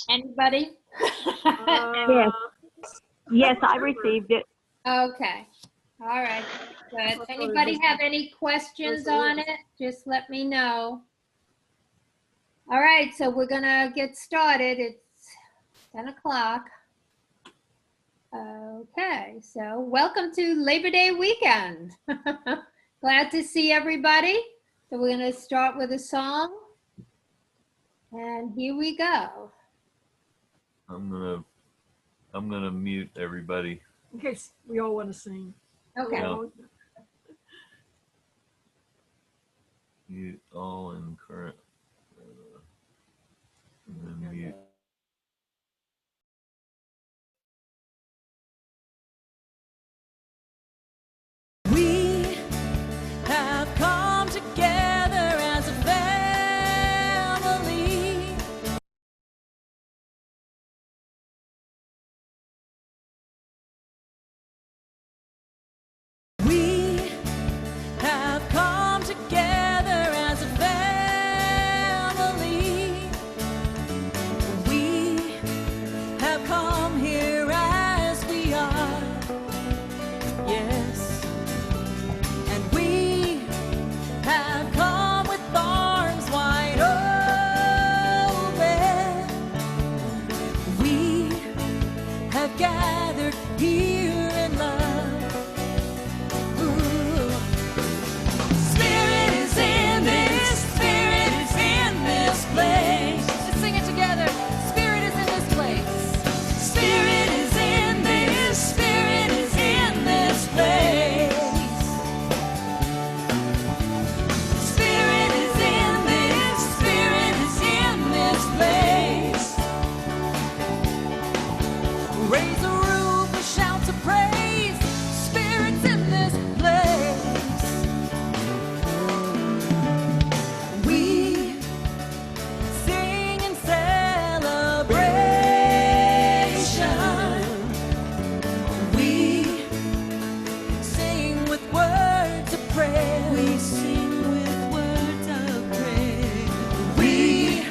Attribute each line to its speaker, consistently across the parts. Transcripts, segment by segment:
Speaker 1: Anybody?
Speaker 2: Yes. Yes, I received it.
Speaker 1: Okay. All right. Good. Anybody have any questions on it? Just let me know. All right. So we're going to get started. It's 10 o'clock. Okay. So welcome to Labor Day weekend. Glad to see everybody. So we're going to start with a song. And here we go.
Speaker 3: I'm gonna mute everybody.
Speaker 4: In case we all want to sing.
Speaker 1: Okay.
Speaker 3: Yeah. Mute all and current. And then mute.
Speaker 5: We have come together as a family. We have come together as a family. We have come here as we are. Yes. And we have come with arms wide open. We have gathered here in love. Ooh. Spirit is in this, Spirit is in this place. Let's sing it together. Spirit is in this place. Spirit is in this, Spirit is in this place. Spirit is in this, Spirit is in this place. Raise a roof, a shout to praise. Spirit's in this place. We sing in celebration. We sing with words of prayer. We sing with words of prayer. We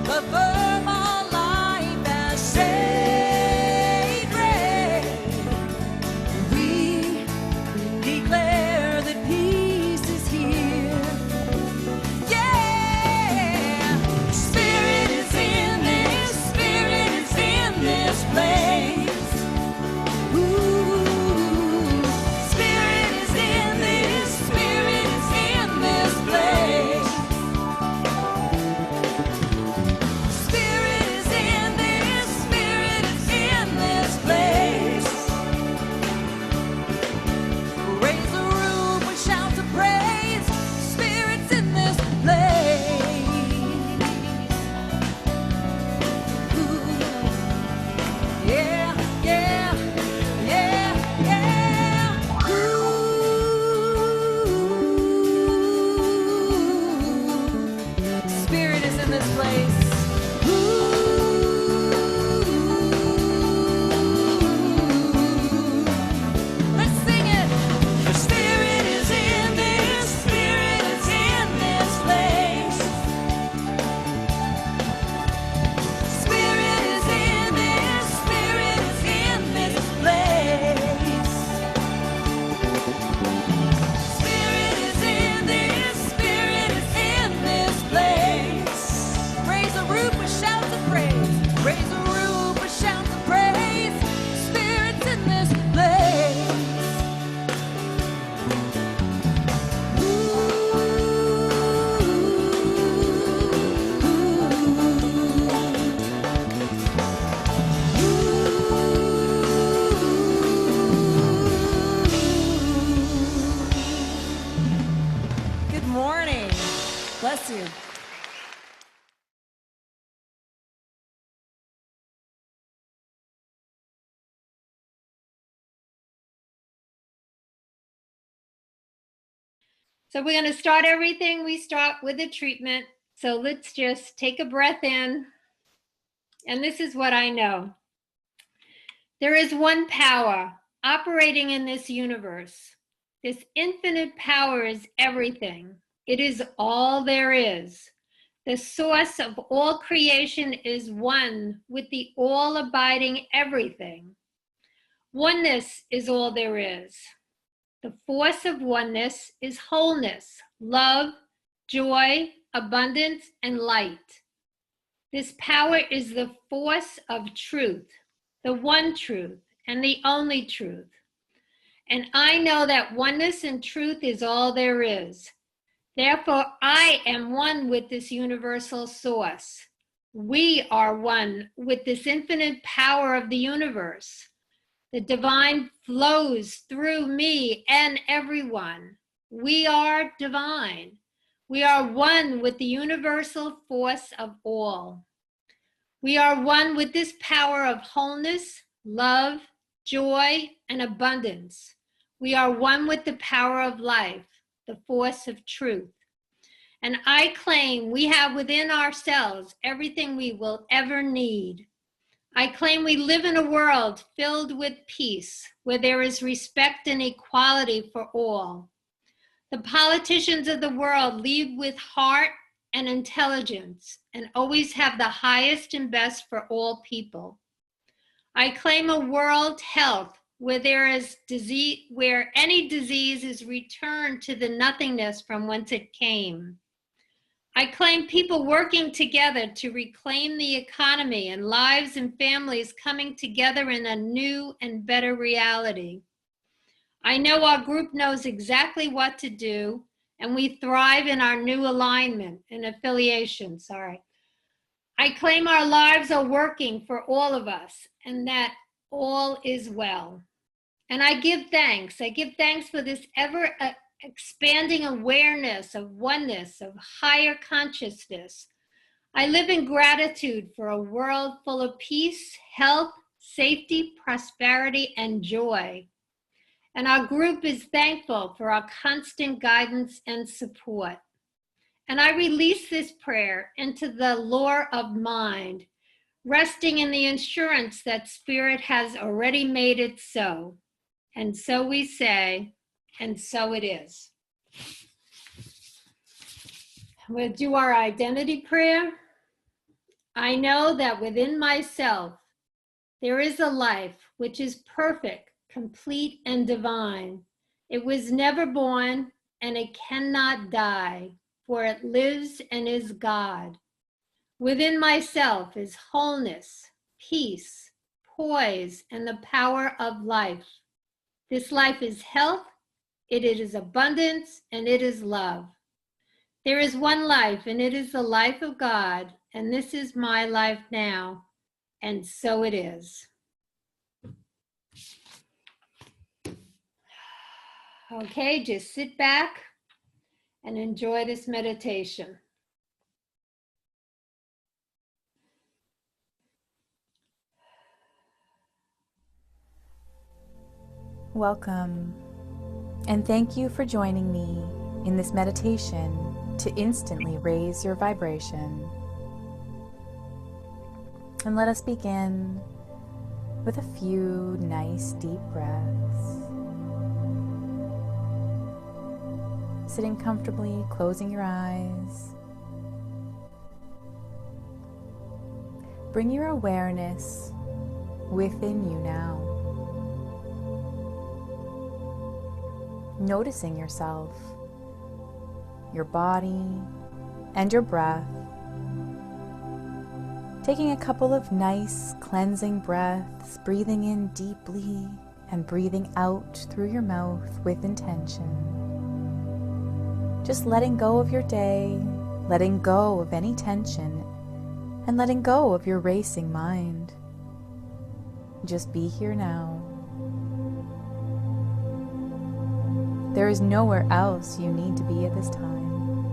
Speaker 5: affirm our life as sacred. We declare that peace is here. Yeah! Spirit is in this, Spirit is in this place. Ooh, Spirit is in this, Spirit is in this place. Spirit is in this, Spirit is in this place. Raise a roof with shouts of praise. Spirit's in this place. Ooh. Yeah, yeah, yeah, yeah. Ooh. Spirit is in this place. Ooh. Let's sing it. Spirit is in this, Spirit is in this place. Spirit is in this, Spirit is in this place. Spirit is in this, Spirit is in this place. Raise a roof with shouts of praise. Raise a roof with shouts of praise. Spirit's in this place. Good morning. Bless you.
Speaker 1: So we're going to start everything. We start with a treatment. So let's just take a breath in. And this is what I know. There is one power operating in this universe. This infinite power is everything. It is all there is. The source of all creation is one with the all-abiding everything. Oneness is all there is. The force of oneness is wholeness, love, joy, abundance, and light. This power is the force of truth, the one truth, and the only truth. And I know that oneness and truth is all there is. Therefore, I am one with this universal source. We are one with this infinite power of the universe. The divine flows through me and everyone. We are divine. We are one with the universal force of all. We are one with this power of wholeness, love, joy, and abundance. We are one with the power of life, the force of truth. And I claim we have within ourselves everything we will ever need. I claim we live in a world filled with peace, where there is respect and equality for all. The politicians of the world lead with heart and intelligence and always have the highest and best for all people. I claim a world health where there is disease, where any disease is returned to the nothingness from whence it came. I claim people working together to reclaim the economy and lives and families coming together in a new and better reality. I know our group knows exactly what to do, and we thrive in our new alignment and affiliation, I claim our lives are working for all of us and that all is well. And I give thanks. I give thanks for this ever expanding awareness of oneness, of higher consciousness. I live in gratitude for a world full of peace, health, safety, prosperity, and joy. And our group is thankful for our constant guidance and support. And I release this prayer into the lore of mind, resting in the assurance that Spirit has already made it so. And so we say, and so it is. We'll do our identity prayer. I know that within myself, there is a life which is perfect, complete, and divine. It was never born, and it cannot die, for it lives and is God. Within myself is wholeness, peace, poise, and the power of life. This life is health, it is abundance, and it is love. There is one life, and it is the life of God, and this is my life now, and so it is. Okay, just sit back and enjoy this meditation.
Speaker 6: Welcome, and thank you for joining me in this meditation to instantly raise your vibration. And let us begin with a few nice deep breaths. Sitting comfortably, closing your eyes. Bring your awareness within you now. Noticing yourself, your body, and your breath. Taking a couple of nice cleansing breaths, breathing in deeply and breathing out through your mouth with intention. Just letting go of your day, letting go of any tension, and letting go of your racing mind. Just be here now. There is nowhere else you need to be at this time.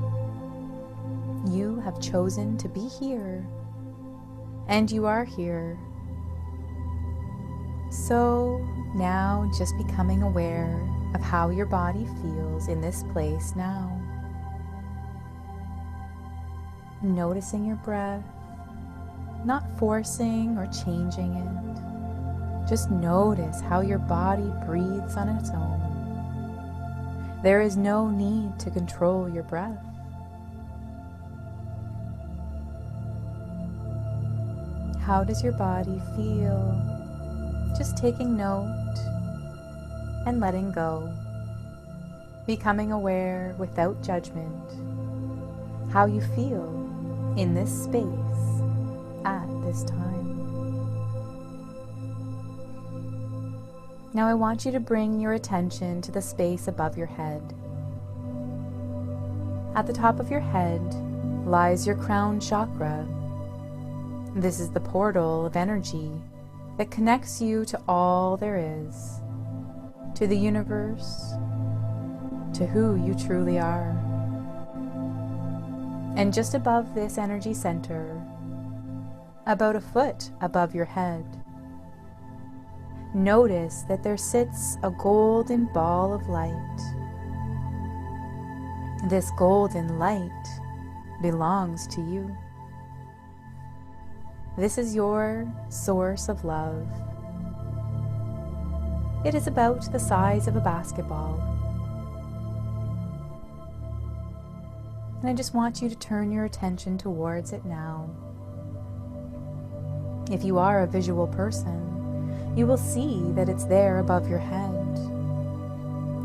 Speaker 6: You have chosen to be here, and you are here. So now just becoming aware of how your body feels in this place now. Noticing your breath, not forcing or changing it. Just notice how your body breathes on its own. There is no need to control your breath. How does your body feel? Just taking note and letting go, becoming aware without judgment how you feel in this space at this time. Now I want you to bring your attention to the space above your head. At the top of your head lies your crown chakra. This is the portal of energy that connects you to all there is, to the universe, to who you truly are. And just above this energy center, about a foot above your head, notice that there sits a golden ball of light. This golden light belongs to you. This is your source of love. It is about the size of a basketball. And I just want you to turn your attention towards it now. If you are a visual person, you will see that it's there above your head.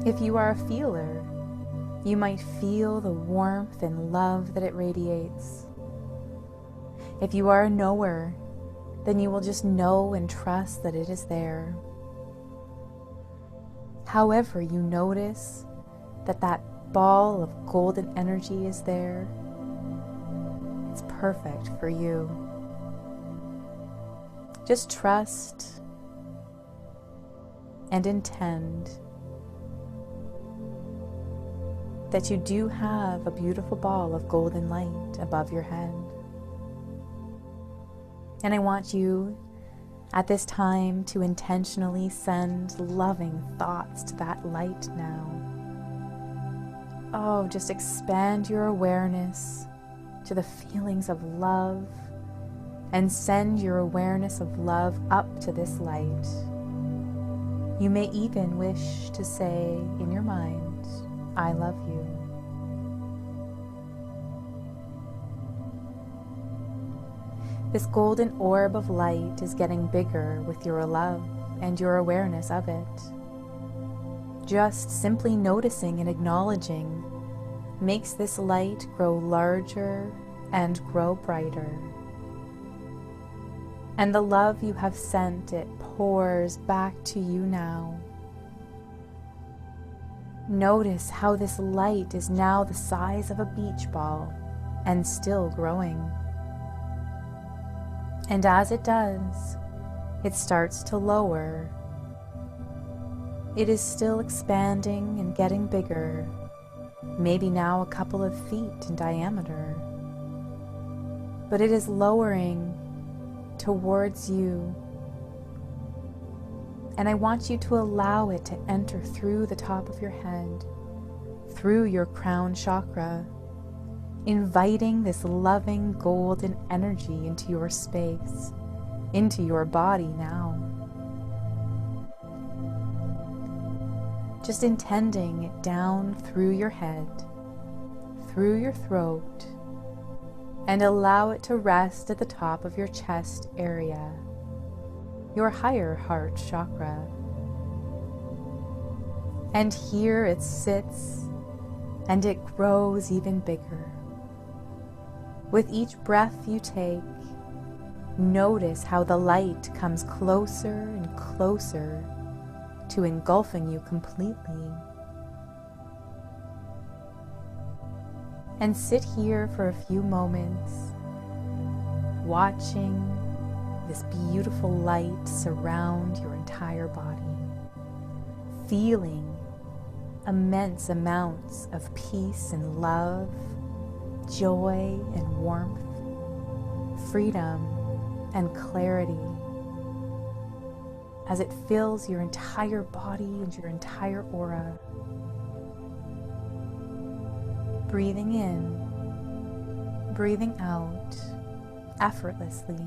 Speaker 6: If you are a feeler, you might feel the warmth and love that it radiates. If you are a knower, then you will just know and trust that it is there. However you notice that that ball of golden energy is there, it's perfect for you. Just trust and intend that you do have a beautiful ball of golden light above your head. And I want you at this time to intentionally send loving thoughts to that light now. Oh, just expand your awareness to the feelings of love and send your awareness of love up to this light. You may even wish to say in your mind, I love you. This golden orb of light is getting bigger with your love and your awareness of it. Just simply noticing and acknowledging makes this light grow larger and grow brighter. And the love you have sent, it pours back to you now. Notice how this light is now the size of a beach ball and still growing. And as it does, it starts to lower. It is still expanding and getting bigger, maybe now a couple of feet in diameter. But it is lowering towards you. And I want you to allow it to enter through the top of your head, through your crown chakra, inviting this loving golden energy into your space, into your body now. Just intending it down through your head, through your throat, and allow it to rest at the top of your chest area, your higher heart chakra. And here it sits, and it grows even bigger. With each breath you take, notice how the light comes closer and closer to engulfing you completely. And sit here for a few moments, watching this beautiful light surround your entire body, feeling immense amounts of peace and love, joy and warmth, freedom and clarity, as it fills your entire body and your entire aura. Breathing in, breathing out, effortlessly.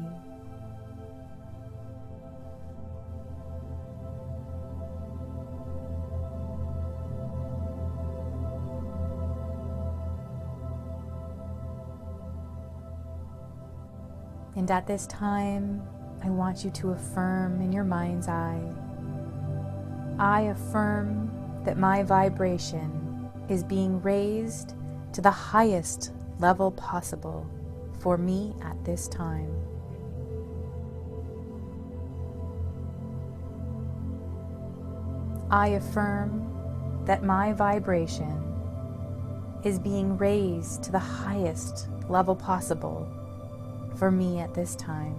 Speaker 6: And at this time, I want you to affirm in your mind's eye, I affirm that my vibration is being raised to the highest level possible for me at this time. I affirm that my vibration is being raised to the highest level possible for me at this time.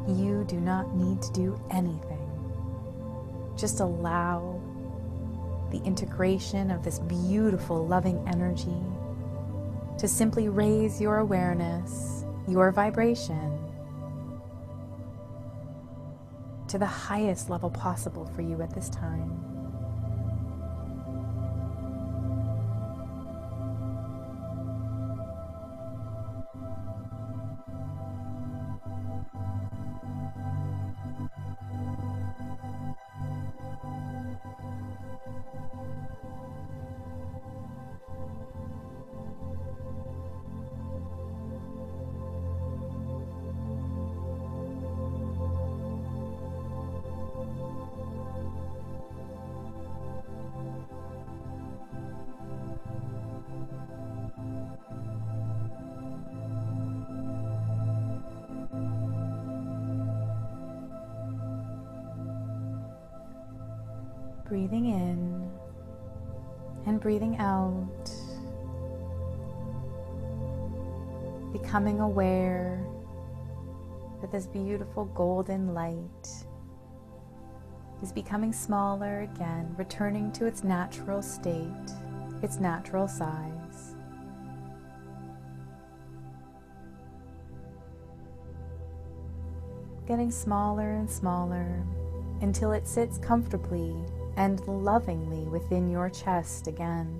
Speaker 6: You do not need to do anything. Just allow the integration of this beautiful, loving energy to simply raise your awareness, your vibration, to the highest level possible for you at this time. Breathing in and breathing out, becoming aware that this beautiful golden light is becoming smaller again, returning to its natural state, its natural size. Getting smaller and smaller until it sits comfortably and lovingly within your chest again.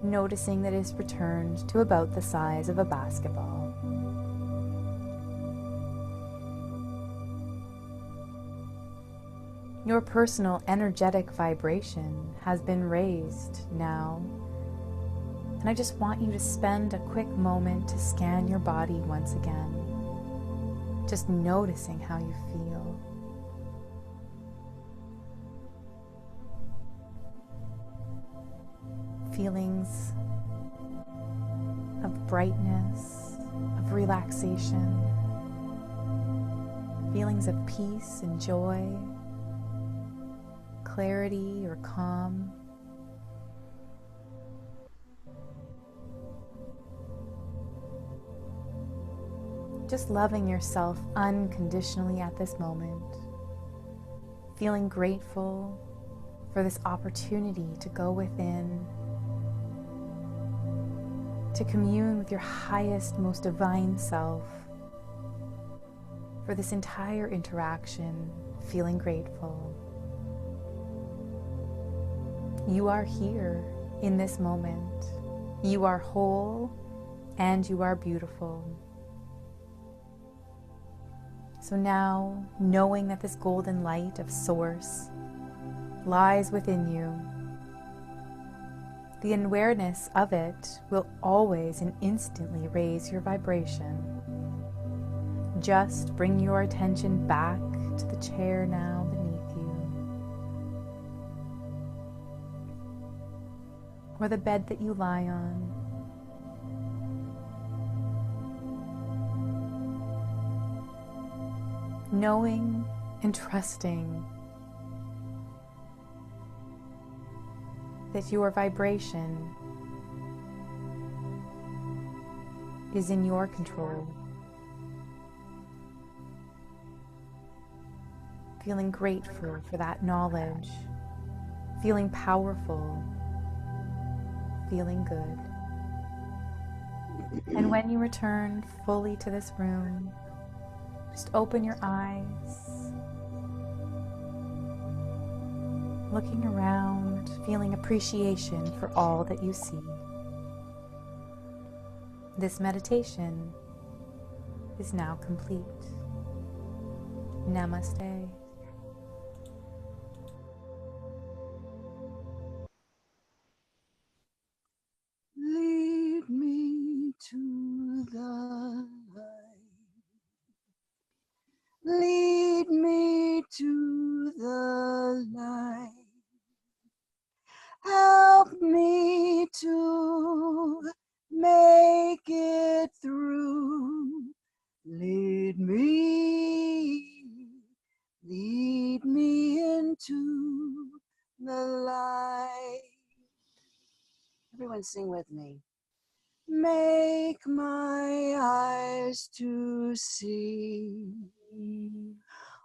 Speaker 6: Noticing that it's returned to about the size of a basketball. Your personal energetic vibration has been raised now, and I just want you to spend a quick moment to scan your body once again, just noticing how you feel. Feelings of brightness, of relaxation, feelings of peace and joy, clarity or calm. Just loving yourself unconditionally at this moment, feeling grateful for this opportunity to go within, to commune with your highest, most divine self. For this entire interaction, feeling grateful. You are here in this moment. You are whole and you are beautiful. So now, knowing that this golden light of Source lies within you, the awareness of it will always and instantly raise your vibration. Just bring your attention back to the chair now beneath you, or the bed that you lie on. Knowing and trusting that your vibration is in your control. Feeling grateful for that knowledge, feeling powerful, feeling good. And when you return fully to this room, just open your eyes, looking around, feeling appreciation for all that you see. This meditation is now complete. Namaste.
Speaker 7: Everyone sing with me. Make my eyes to see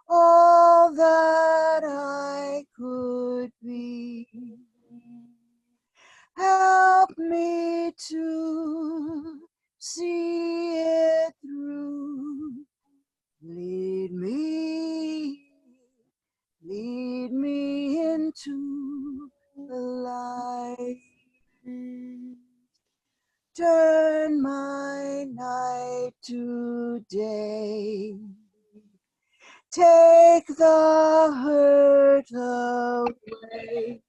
Speaker 7: all that I could be. Help me to see it through. Lead me into the light. Turn my night to day. Take the hurt away.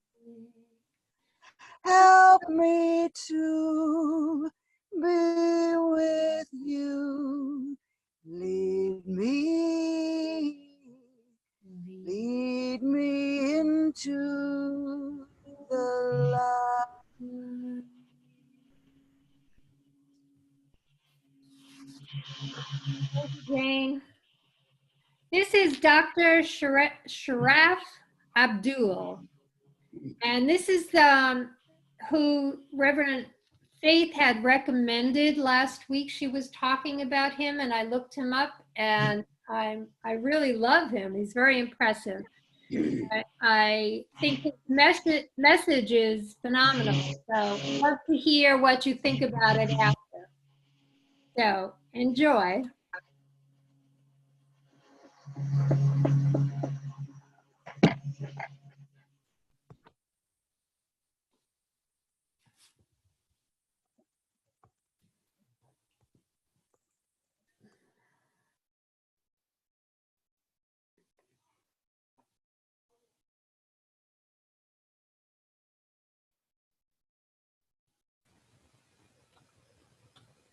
Speaker 7: Help me to be with you. Lead me into the light.
Speaker 1: Jane. This is Dr. Shariff Abdulla. And this is who Reverend Faith had recommended last week. She was talking about him, and I looked him up, and I really love him. He's very impressive. I think his message is phenomenal. So I'd love to hear what you think about it after. So enjoy.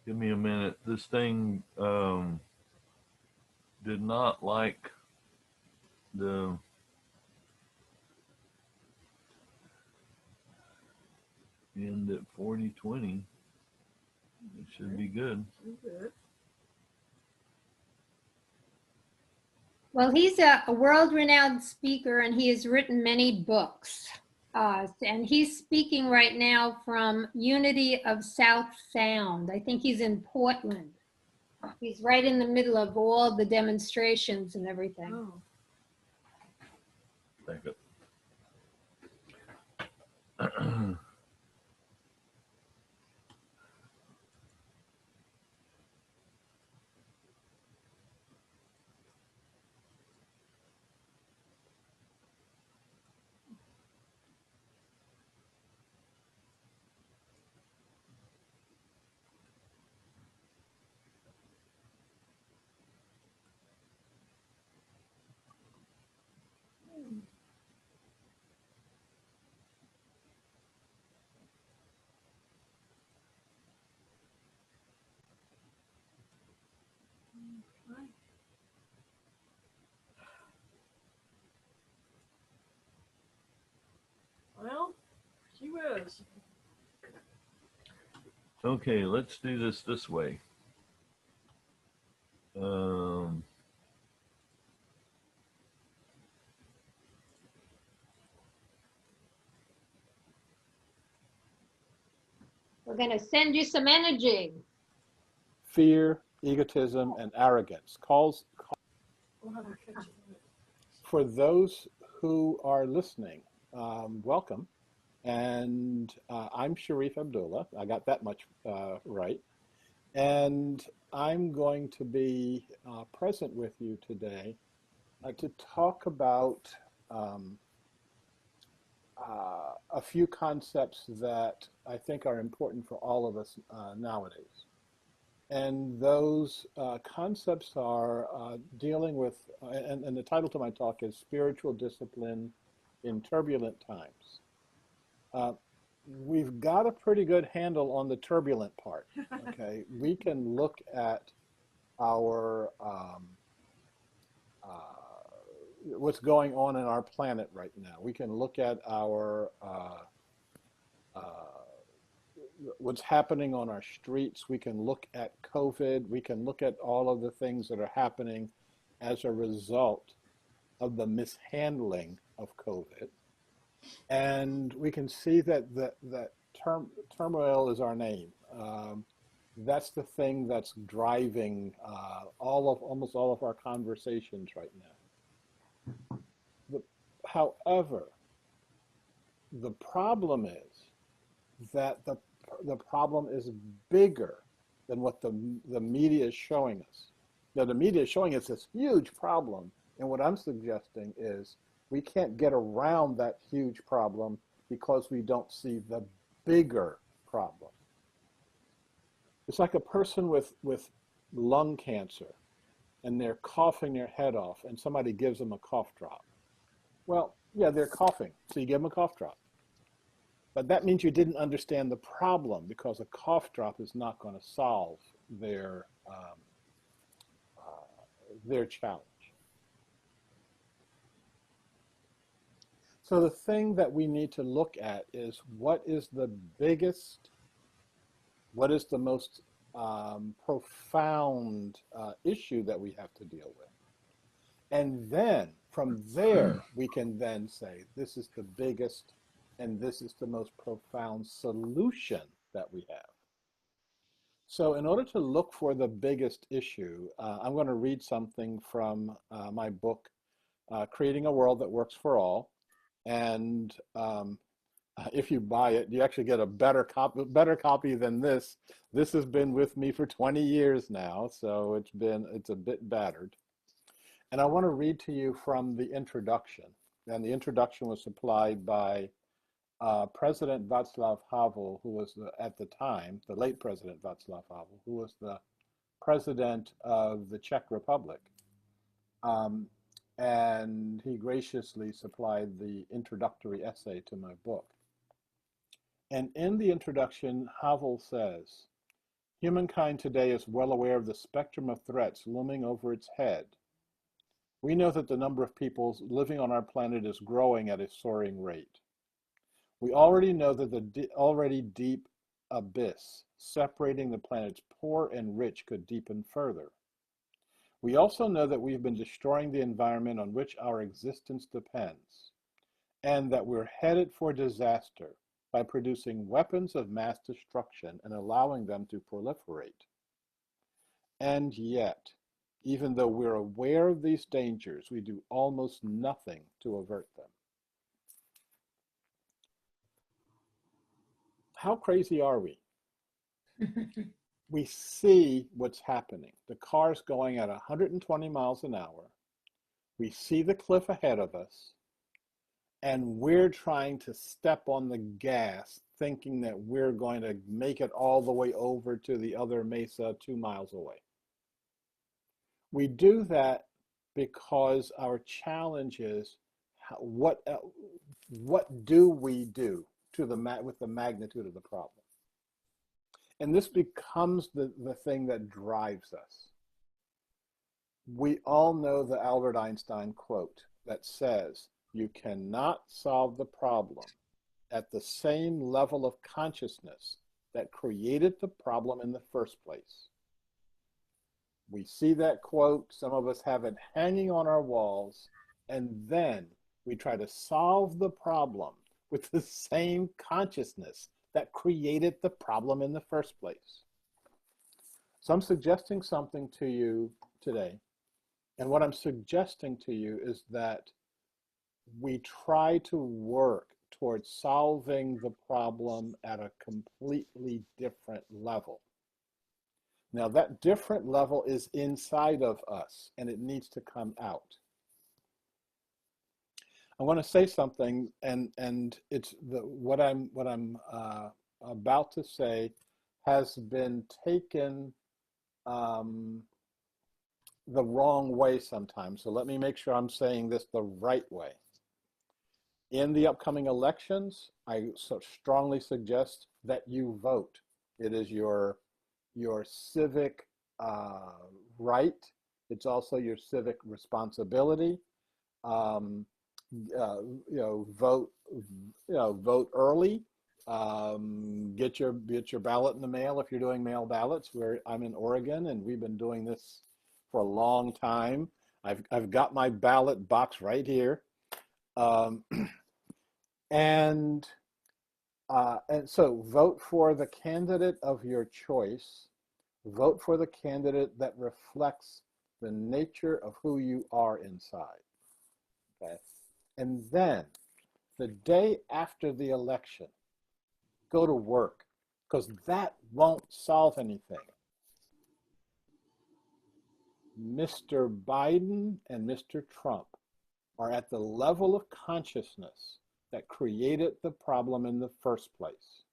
Speaker 3: Give me a minute. This thing did not like the end at 4020. It should be good.
Speaker 1: Well, he's a world-renowned speaker, and he has written many books. And he's speaking right now from Unity of South Sound. I think he's in Portland. He's right in the middle of all the demonstrations and everything.
Speaker 4: Oh.
Speaker 3: Back up.
Speaker 4: Well, she was.
Speaker 3: Okay, let's do this way.
Speaker 1: We're going to send you some energy.
Speaker 8: Fear, egotism, and arrogance.
Speaker 4: We'll have her catch it.
Speaker 8: For those who are listening, welcome. And I'm Shariff Abdulla. I got that much right. And I'm going to be present with you today to talk about a few concepts that I think are important for all of us nowadays. And those concepts are dealing with, and the title to my talk is Spiritual Discipline in Turbulent Times. We've got a pretty good handle on the turbulent part, okay? We can look at our, what's going on in our planet right now. We can look at our, what's happening on our streets. We can look at COVID. We can look at all of the things that are happening as a result of the mishandling of COVID. And we can see that that turmoil is our name. That's the thing that's driving almost all of our conversations right now. However, the problem is that the problem is bigger than what the media is showing us. Now, the media is showing us this huge problem, and what I'm suggesting is we can't get around that huge problem because we don't see the bigger problem. It's like a person with lung cancer, and they're coughing their head off, and somebody gives them a cough drop. Well, yeah, they're coughing, so you give them a cough drop. But that means you didn't understand the problem, because a cough drop is not going to solve their challenge. So the thing that we need to look at is what is the biggest, what is the most profound issue that we have to deal with. And then from there, we can then say, this is the biggest and this is the most profound solution that we have. So in order to look for the biggest issue, I'm going to read something from my book, Creating a World That Works for All. And if you buy it, you actually get a better copy than this. This has been with me for 20 years now, so it's a bit battered. And I want to read to you from the introduction. And the introduction was supplied by President Václav Havel, who was at the time, the late President Václav Havel, who was the president of the Czech Republic. And he graciously supplied the introductory essay to my book. And in the introduction, Havel says, humankind today is well aware of the spectrum of threats looming over its head. We know that the number of people living on our planet is growing at a soaring rate. We already know that the already deep abyss separating the planet's poor and rich could deepen further. We also know that we've been destroying the environment on which our existence depends, and that we're headed for disaster by producing weapons of mass destruction and allowing them to proliferate. And yet, even though we're aware of these dangers, we do almost nothing to avert them. How crazy are we? We see what's happening. The car's going at 120 miles an hour. We see the cliff ahead of us, and we're trying to step on the gas, thinking that we're going to make it all the way over to the other mesa 2 miles away. We do that because our challenge is, what do we do with the magnitude of the problem? And this becomes the thing that drives us. We all know the Albert Einstein quote that says, you cannot solve the problem at the same level of consciousness that created the problem in the first place. We see that quote, some of us have it hanging on our walls, and then we try to solve the problem with the same consciousness that created the problem in the first place. So I'm suggesting something to you today. And what I'm suggesting to you is that we try to work towards solving the problem at a completely different level. Now that different level is inside of us, and it needs to come out. I want to say something, and it's what I'm about to say has been taken the wrong way sometimes. So let me make sure I'm saying this the right way. In the upcoming elections, I so strongly suggest that you vote. It is your civic right. It's also your civic responsibility. Vote early. Get your ballot in the mail if you're doing mail ballots. I'm in Oregon, and we've been doing this for a long time. I've got my ballot box right here, and And so vote for the candidate of your choice. Vote for the candidate that reflects the nature of who you are inside. Okay? And then the day after the election, go to work, because that won't solve anything. Mr. Biden and Mr. Trump are at the level of consciousness that created the problem in the first place.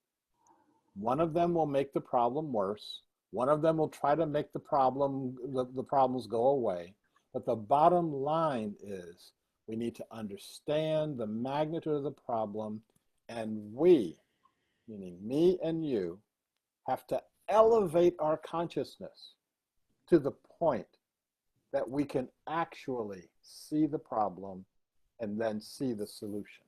Speaker 8: One of them will make the problem worse. One of them will try to make the problems go away. But the bottom line is we need to understand the magnitude of the problem, and we, meaning me and you, have to elevate our consciousness to the point that we can actually see the problem and then see the solution.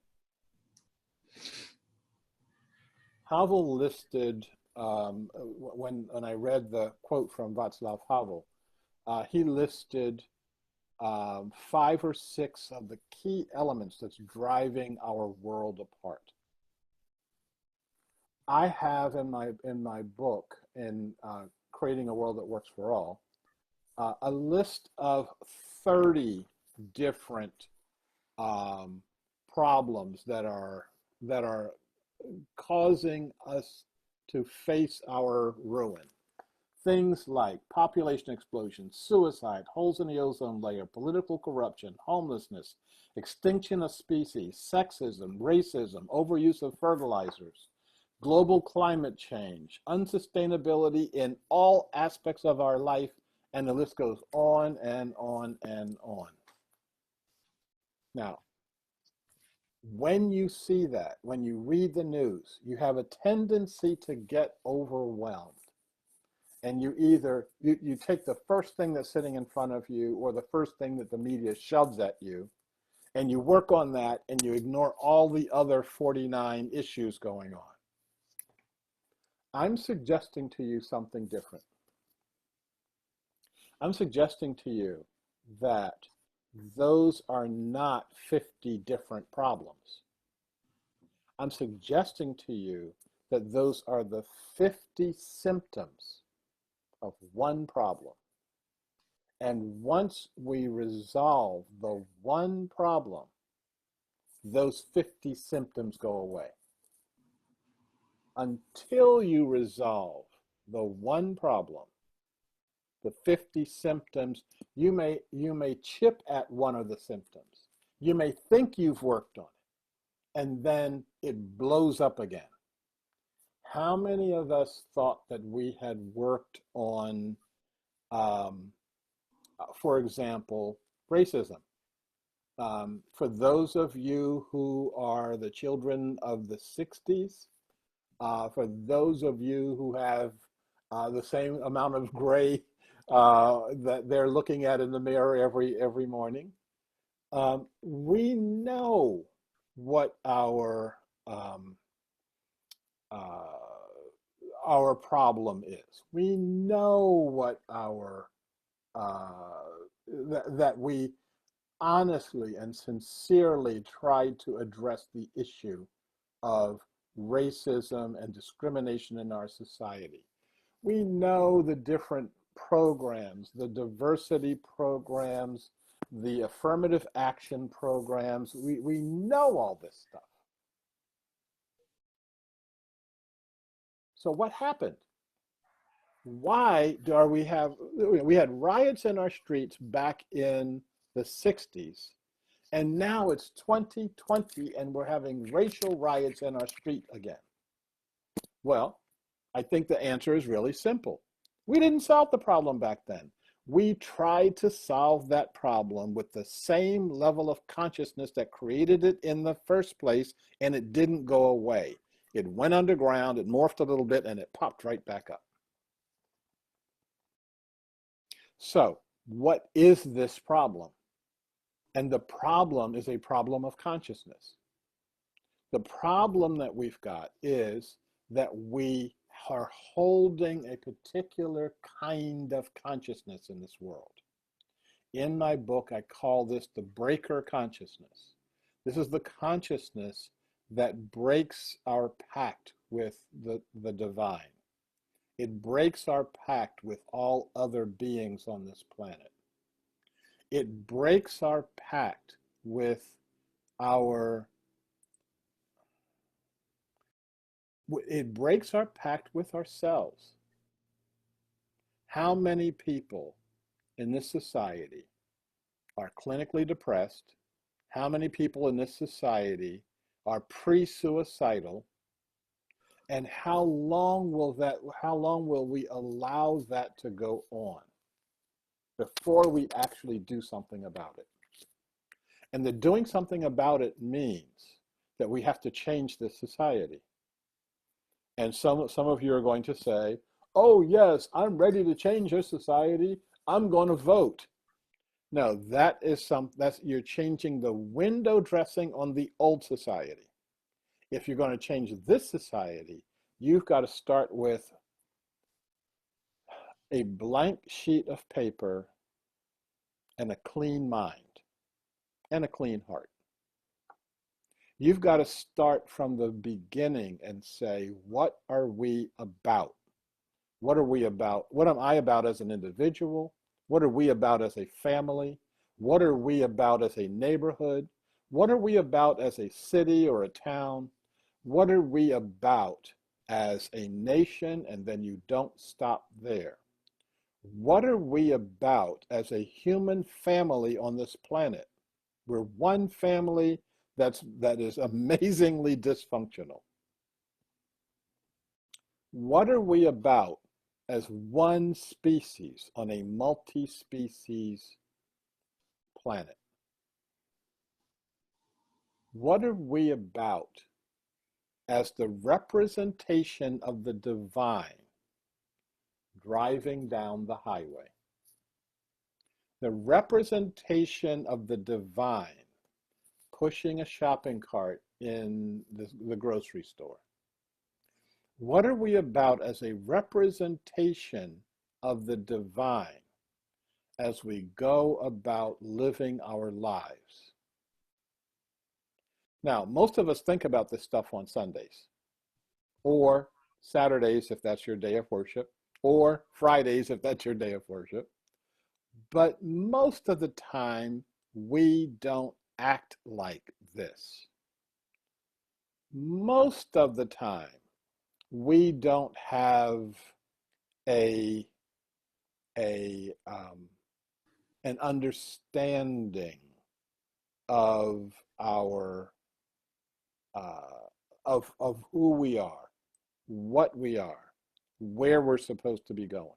Speaker 8: Havel listed, when I read the quote from Václav Havel, he listed 5 or 6 of the key elements that's driving our world apart. I have in my book, in Creating a World That Works for All, a list of 30 different problems that are causing us to face our ruin. Things like population explosion, suicide, holes in the ozone layer, political corruption, homelessness, extinction of species, sexism, racism, overuse of fertilizers, global climate change, unsustainability in all aspects of our life, and the list goes on and on and on. Now, when you see that, when you read the news, you have a tendency to get overwhelmed. And you either, you take the first thing that's sitting in front of you or the first thing that the media shoves at you, and you work on that and you ignore all the other 49 issues going on. I'm suggesting to you something different. I'm suggesting to you that those are not 50 different problems. I'm suggesting to you that those are the 50 symptoms of one problem. And once we resolve the one problem, those 50 symptoms go away. Until you resolve the one problem, the 50 symptoms, you may chip at one of the symptoms. You may think you've worked on it, and then it blows up again. How many of us thought that we had worked on, for example, racism? For those of you who are the children of the 60s, for those of you who have the same amount of gray that they're looking at in the mirror every morning, we know what our problem is. We know what our that we honestly and sincerely tried to address the issue of racism and discrimination in our society. We know the different programs, the diversity programs, the affirmative action programs. We know all this stuff. So what happened? Why do we had riots in our streets back in the 60s, and now it's 2020 and we're having racial riots in our street again? Well, I think the answer is really simple. We didn't solve the problem back then. We tried to solve that problem with the same level of consciousness that created it in the first place, and it didn't go away. It went underground, it morphed a little bit, and it popped right back up. So, what is this problem? And the problem is a problem of consciousness. The problem that we've got is that we are holding a particular kind of consciousness in this world. In my book, I call this the breaker consciousness. This is the consciousness that breaks our pact with the divine. It breaks our pact with all other beings on this planet. It breaks our pact with our ourselves. How many people in this society are clinically depressed? How many people in this society are pre-suicidal? And how long will we allow that to go on before we actually do something about it? And the doing something about it means that we have to change this society. And some of you are going to say, oh yes, I'm ready to change this society. I'm going to vote. No, that's you're changing the window dressing on the old society. If you're going to change this society, you've got to start with a blank sheet of paper and a clean mind and a clean heart. You've got to start from the beginning and say, what are we about? What are we about? What am I about as an individual? What are we about as a family? What are we about as a neighborhood? What are we about as a city or a town? What are we about as a nation? And then you don't stop there. What are we about as a human family on this planet? We're one family that is amazingly dysfunctional. What are we about as one species on a multi-species planet? What are we about as the representation of the divine driving down the highway? The representation of the divine pushing a shopping cart in the grocery store. What are we about as a representation of the divine as we go about living our lives? Now, most of us think about this stuff on Sundays, or Saturdays if that's your day of worship, or Fridays if that's your day of worship. But most of the time, we don't act like this. Most of the time, we don't have an understanding of our of who we are, what we are, where we're supposed to be going.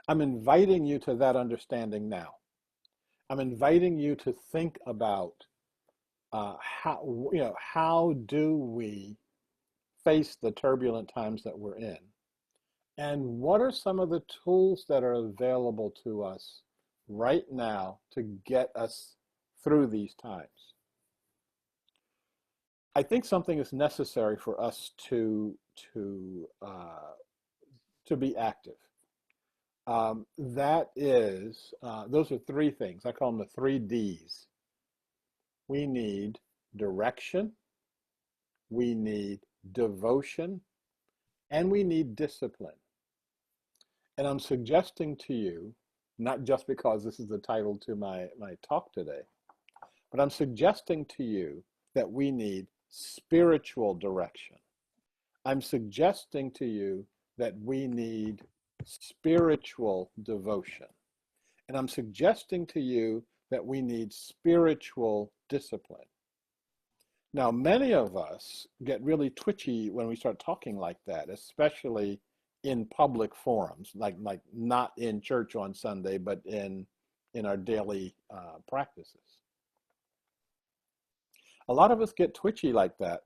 Speaker 8: I'm inviting you to that understanding now. I'm inviting you to think about how do we face the turbulent times that we're in, and what are some of the tools that are available to us right now to get us through these times. I think something is necessary for us to be active. That is, those are three things. I call them the 3 Ds. We need direction, we need devotion, and we need discipline. And I'm suggesting to you, not just because this is the title to my talk today, but I'm suggesting to you that we need spiritual direction. I'm suggesting to you that we need spiritual devotion. And I'm suggesting to you that we need spiritual discipline. Now, many of us get really twitchy when we start talking like that, especially in public forums, like not in church on Sunday, but in our daily practices. A lot of us get twitchy like that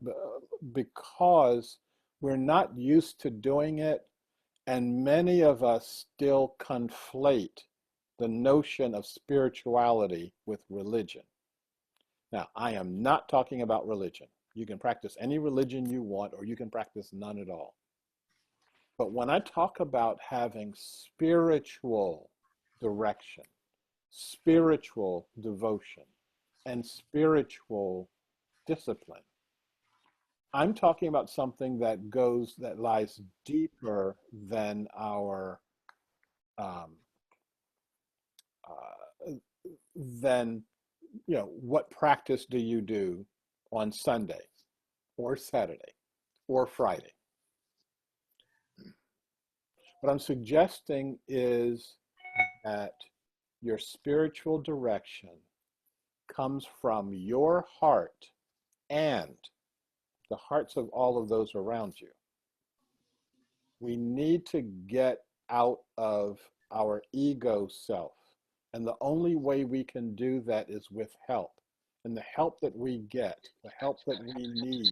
Speaker 8: because we're not used to doing it, and many of us still conflate the notion of spirituality with religion. Now, I am not talking about religion. You can practice any religion you want, or you can practice none at all. But when I talk about having spiritual direction, spiritual devotion, and spiritual discipline. I'm talking about something that lies deeper than our, um, than, what practice do you do on Sunday or Saturday or Friday? What I'm suggesting is that your spiritual direction comes from your heart and the hearts of all of those around you. We need to get out of our ego self. And the only way we can do that is with help. And the help that we get, the help that we need,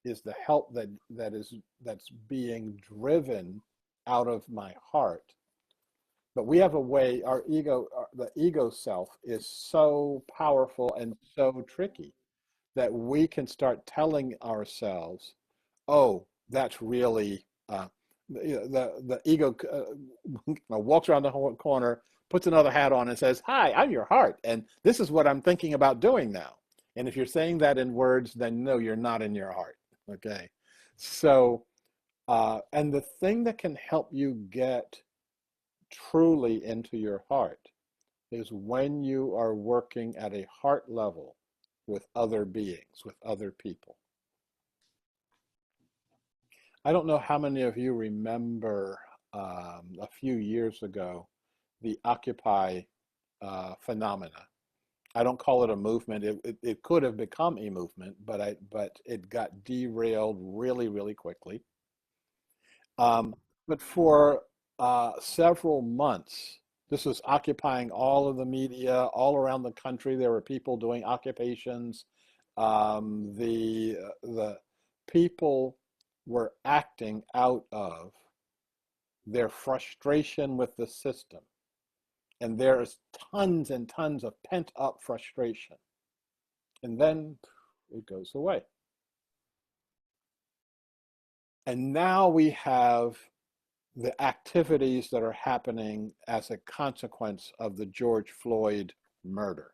Speaker 8: is the help that's being driven out of my heart. But we have a way, the ego self is so powerful and so tricky that we can start telling ourselves, oh, that's really, the ego walks around the whole corner, puts another hat on and says, hi, I'm your heart. And this is what I'm thinking about doing now. And if you're saying that in words, then no, you're not in your heart. Okay. So, and the thing that can help you get truly into your heart is when you are working at a heart level with other beings, with other people. I don't know how many of you remember a few years ago the Occupy phenomena. I don't call it a movement. It could have become a movement, but it got derailed really, really quickly. But for several months, this was occupying all of the media all around the country. There were people doing occupations. The people were acting out of their frustration with the system. And there is tons and tons of pent up frustration. And then it goes away. And now we have the activities that are happening as a consequence of the George Floyd murder.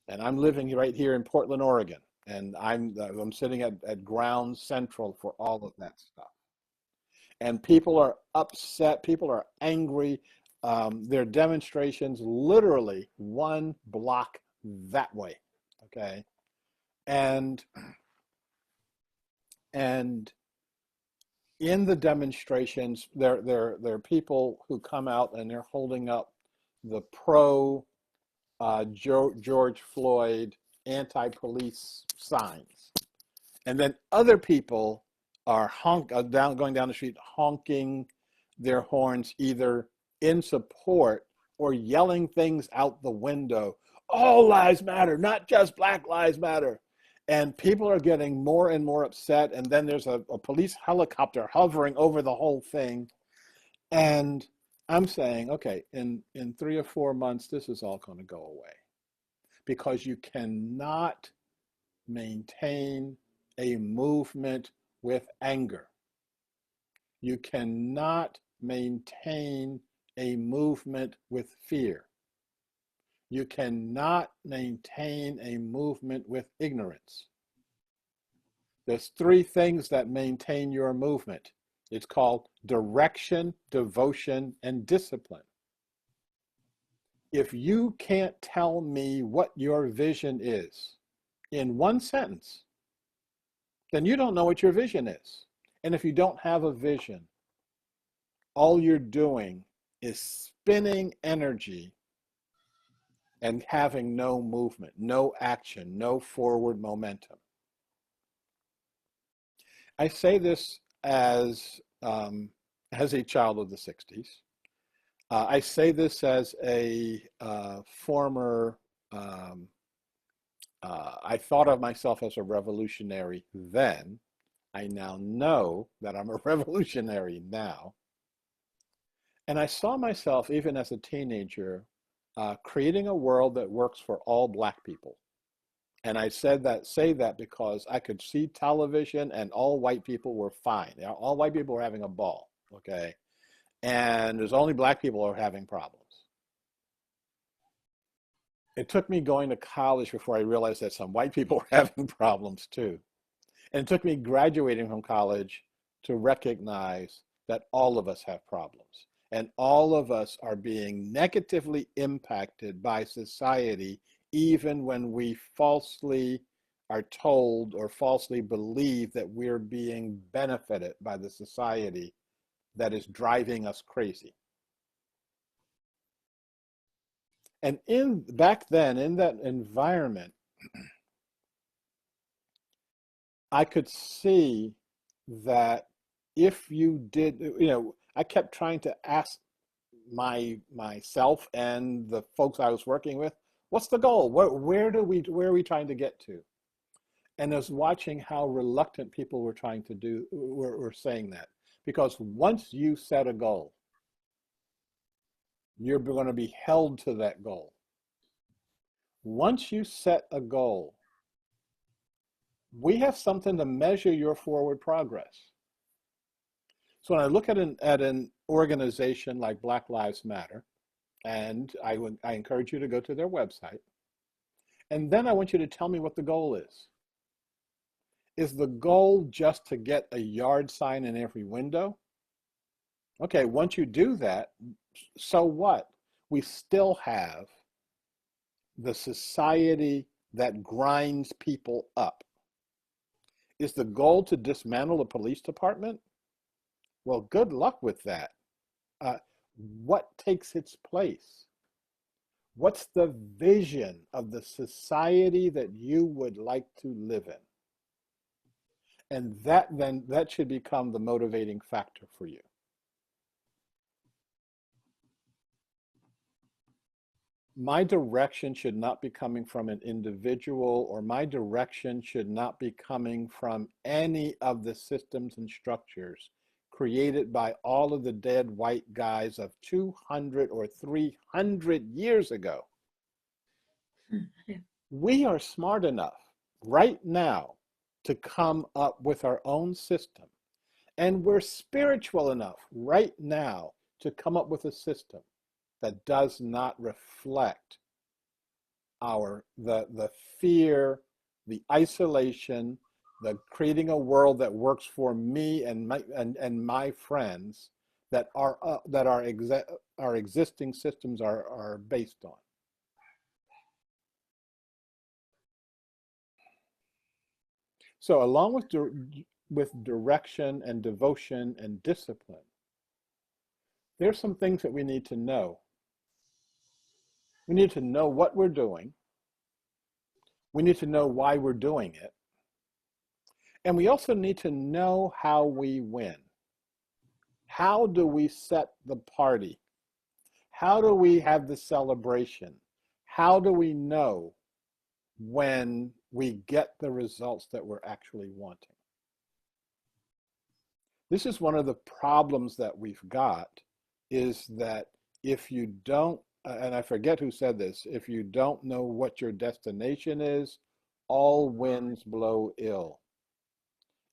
Speaker 8: And I'm living right here in Portland, Oregon, and I'm sitting at ground central for all of that stuff. And people are upset, people are angry. There are demonstrations literally one block that way, okay? And in the demonstrations, there are people who come out and they're holding up the pro George Floyd anti-police signs, and then other people are going down the street honking their horns, either in support or yelling things out the window. All lives matter, not just Black Lives Matter. And people are getting more and more upset. And then there's a police helicopter hovering over the whole thing. And I'm saying, okay, in 3 or 4 months, this is all going to go away. Because you cannot maintain a movement with anger. You cannot maintain a movement with fear. You cannot maintain a movement with ignorance. There's 3 things that maintain your movement. It's called direction, devotion, and discipline. If you can't tell me what your vision is in one sentence, then you don't know what your vision is. And if you don't have a vision, all you're doing is spinning energy and having no movement, no action, no forward momentum. I say this as a child of the 60s. I say this as a former, I thought of myself as a revolutionary then. I now know that I'm a revolutionary now. And I saw myself, even as a teenager, creating a world that works for all Black people. And I say that because I could see television and all white people were fine. All white people were having a ball, okay? And there's only Black people who are having problems. It took me going to college before I realized that some white people were having problems too. And it took me graduating from college to recognize that all of us have problems. And all of us are being negatively impacted by society, even when we falsely are told or falsely believe that we're being benefited by the society that is driving us crazy. And back then, in that environment, I could see that if you did, I kept trying to ask myself and the folks I was working with, what's the goal? Where are we trying to get to? And I was watching how reluctant people were were saying that. Because once you set a goal, you're going to be held to that goal. Once you set a goal, we have something to measure your forward progress. So when I look at an organization like Black Lives Matter, and I encourage you to go to their website, and then I want you to tell me what the goal is. Is the goal just to get a yard sign in every window? Okay, once you do that, so what? We still have the society that grinds people up. Is the goal to dismantle the police department? Well, good luck with that. What takes its place? What's the vision of the society that you would like to live in? And that should become the motivating factor for you. My direction should not be coming from an individual, or my direction should not be coming from any of the systems and structures created by all of the dead white guys of 200 or 300 years ago. We are smart enough right now to come up with our own system. And we're spiritual enough right now to come up with a system that does not reflect the fear, the isolation, the creating a world that works for me and my friends that our existing systems are based on. So along with direction and devotion and discipline, there's some things that we need to know. We need to know what we're doing. We need to know why we're doing it. And we also need to know how we win. How do we set the party? How do we have the celebration? How do we know when we get the results that we're actually wanting? This is one of the problems that we've got, is that if you don't, and I forget who said this, if you don't know what your destination is, all winds blow ill.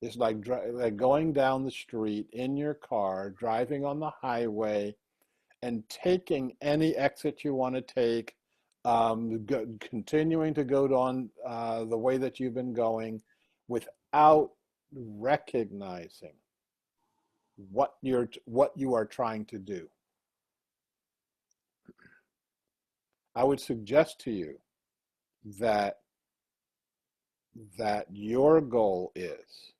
Speaker 8: It's like going down the street in your car, driving on the highway, and taking any exit you want to take, continuing to go on the way that you've been going without recognizing what you are trying to do. I would suggest to you that your goal is,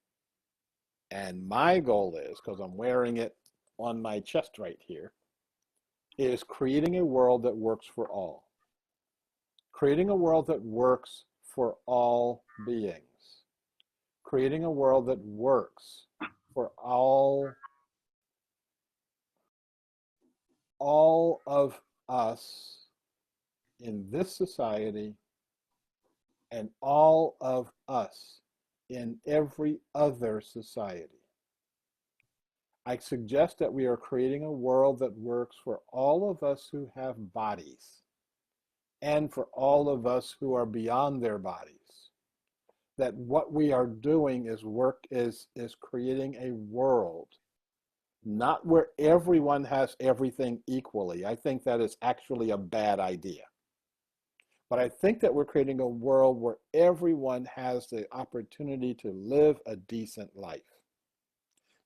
Speaker 8: and my goal is, because I'm wearing it on my chest right here, is creating a world that works for all. Creating a world that works for all beings. Creating a world that works for all of us in this society, and all of us in every other society. I suggest that we are creating a world that works for all of us who have bodies, and for all of us who are beyond their bodies. That what we are doing is creating a world, not where everyone has everything equally. I think that is actually a bad idea. But I think that we're creating a world where everyone has the opportunity to live a decent life.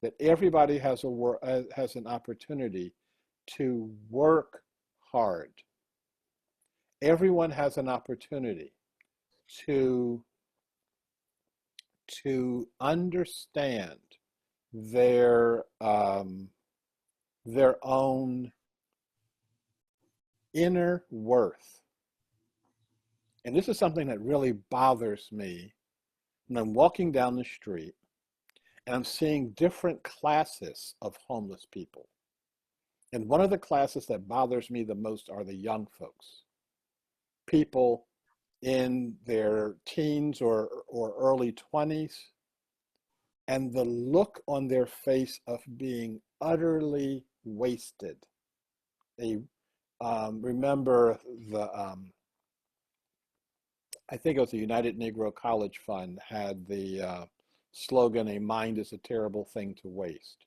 Speaker 8: That everybody has an opportunity to work hard. Everyone has an opportunity to understand their own inner worth. And this is something that really bothers me when I'm walking down the street and I'm seeing different classes of homeless people. And one of the classes that bothers me the most are the young folks. People in their teens or early 20s, and the look on their face of being utterly wasted. They remember I think it was the United Negro College Fund had the slogan, "A mind is a terrible thing to waste."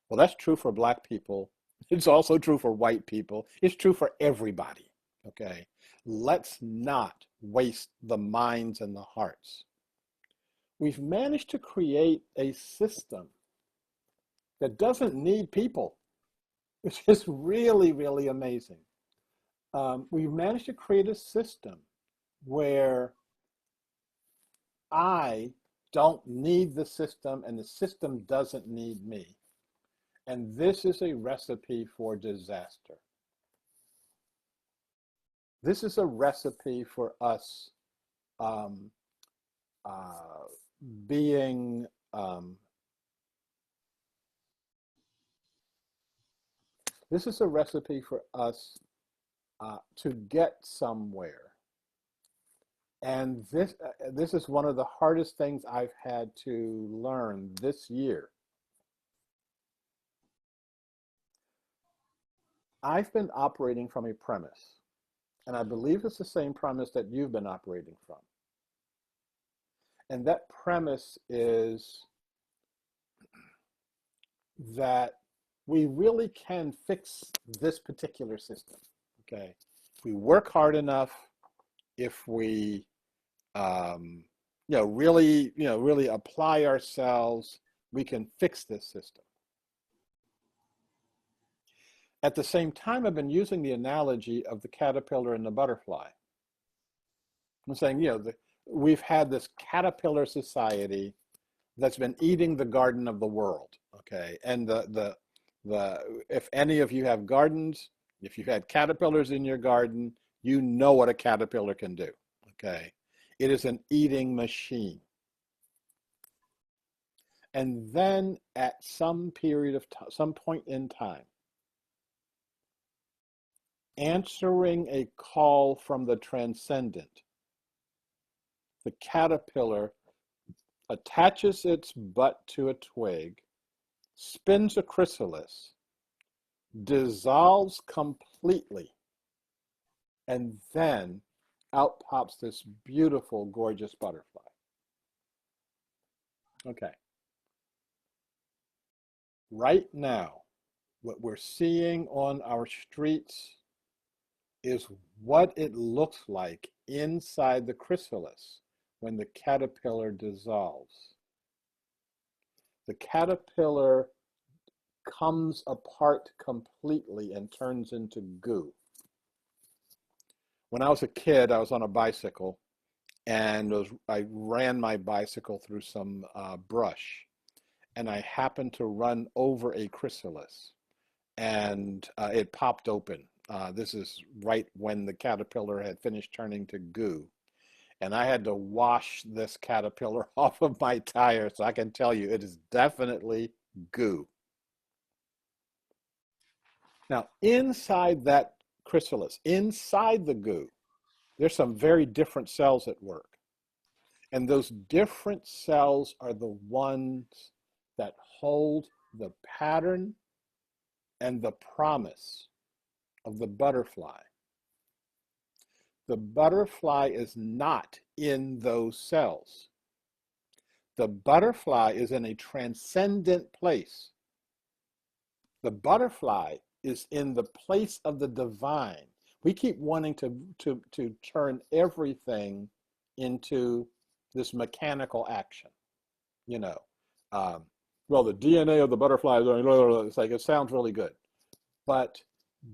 Speaker 8: Well, that's true for Black people. It's also true for white people. It's true for everybody, okay? Let's not waste the minds and the hearts. We've managed to create a system that doesn't need people, which is really, really amazing. We've managed to create a system where I don't need the system and the system doesn't need me. And this is a recipe for disaster. This is a recipe for us being this is a recipe for us to get somewhere. And this is one of the hardest things I've had to learn this year. I've been operating from a premise, and I believe it's the same premise that you've been operating from. And that premise is that we really can fix this particular system, okay? If we work hard enough, if we really apply ourselves, we can fix this system. At the same time, I've been using the analogy of the caterpillar and the butterfly. I'm saying, we've had this caterpillar society that's been eating the garden of the world, okay? And if any of you have gardens, if you've had caterpillars in your garden, you know what a caterpillar can do, okay? It is an eating machine. And then at some point in time, answering a call from the transcendent, the caterpillar attaches its butt to a twig, spins a chrysalis, dissolves completely, and then out pops this beautiful, gorgeous butterfly. Okay. Right now, what we're seeing on our streets is what it looks like inside the chrysalis when the caterpillar dissolves. The caterpillar comes apart completely and turns into goo. When I was a kid, I was on a bicycle and I ran my bicycle through some brush, and I happened to run over a chrysalis, and it popped open. This is right when the caterpillar had finished turning to goo. And I had to wash this caterpillar off of my tire, so I can tell you it is definitely goo. Now, inside that chrysalis, inside the goo, there's some very different cells at work. And those different cells are the ones that hold the pattern and the promise of the butterfly. The butterfly is not in those cells. The butterfly is in a transcendent place. The butterfly is in the place of the divine, We keep wanting to turn everything into this mechanical action, you know. Well, the DNA of the butterfly, it's like, it sounds really good. But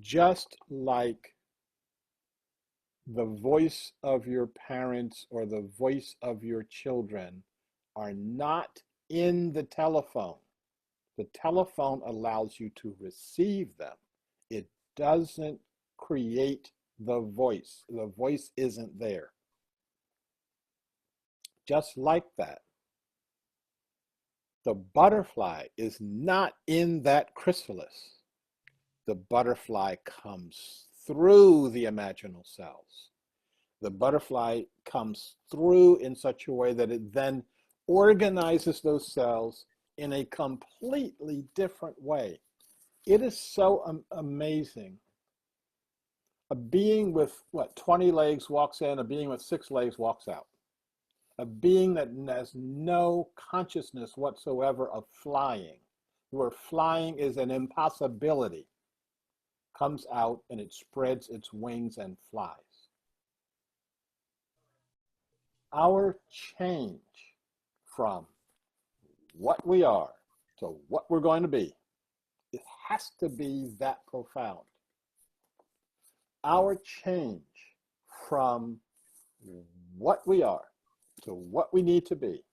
Speaker 8: just like the voice of your parents or the voice of your children are not in the telephone allows you to receive them. It doesn't create the voice. The voice isn't there. Just like that, the butterfly is not in that chrysalis. The butterfly comes through the imaginal cells. The butterfly comes through in such a way that it then organizes those cells in a completely different way. It is so amazing. A being with, 20 legs walks in, a being with 6 legs walks out. A being that has no consciousness whatsoever of flying, where flying is an impossibility, comes out and it spreads its wings and flies. Our change from what we are to what we're going to be, it has to be that profound. Our change from what we are to what we need to be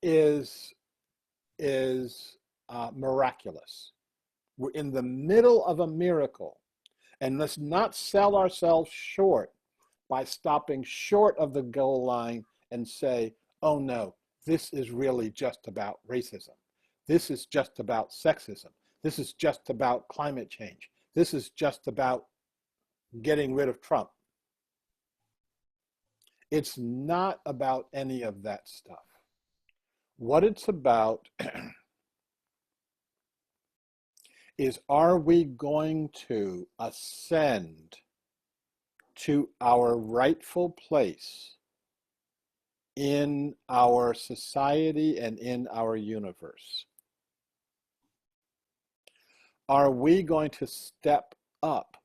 Speaker 8: is miraculous. We're in the middle of a miracle, and let's not sell ourselves short by stopping short of the goal line and say, oh no, this is really just about racism. This is just about sexism. This is just about climate change. This is just about getting rid of Trump. It's not about any of that stuff. What it's about is, are we going to ascend to our rightful place in our society and in our universe? Are we going to step up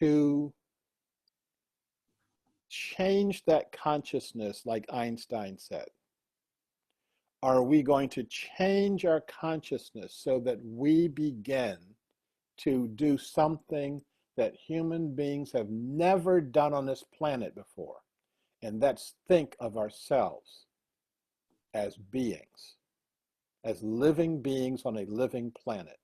Speaker 8: to change that consciousness like Einstein said? Are we going to change our consciousness so that we begin to do something that human beings have never done on this planet before? And that's think of ourselves as beings, as living beings on a living planet.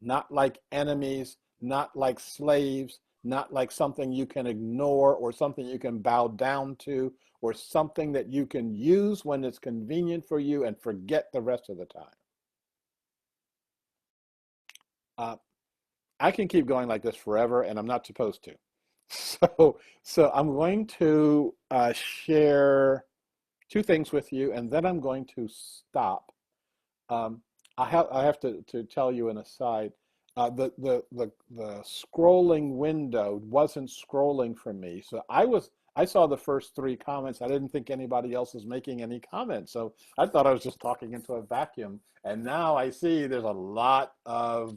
Speaker 8: Not like enemies, not like slaves, not like something you can ignore or something you can bow down to or something that you can use when it's convenient for you and forget the rest of the time. I can keep going like this forever, and I'm not supposed to. So I'm going to share 2 things with you, and then I'm going to stop. I have to tell you an aside. The scrolling window wasn't scrolling for me, so I saw the first 3 comments. I didn't think anybody else was making any comments, so I thought I was just talking into a vacuum. And now I see there's a lot of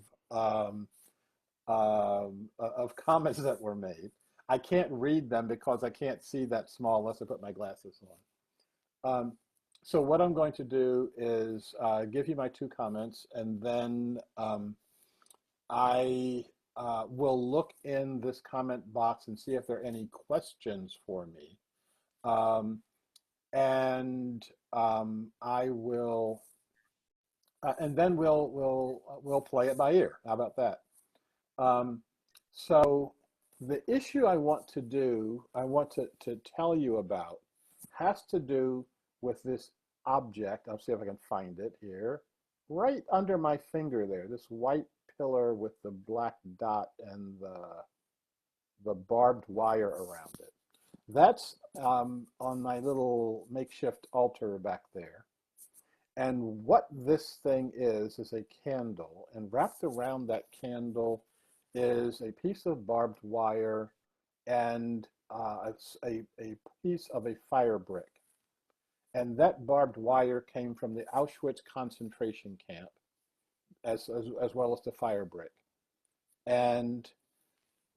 Speaker 8: comments that were made. I can't read them because I can't see that small unless I put my glasses on. So what I'm going to do is give you my 2 comments, and then I will look in this comment box and see if there are any questions for me. I will, and then we'll play it by ear. How about that? So the issue I want to tell you about has to do with this object. I'll see if I can find it here. Right under my finger there, this white pillar with the black dot and the barbed wire around it. That's on my little makeshift altar back there. And what this thing is a candle, and wrapped around that candle is a piece of barbed wire and a piece of a fire brick. And that barbed wire came from the Auschwitz concentration camp, as well as the fire brick. And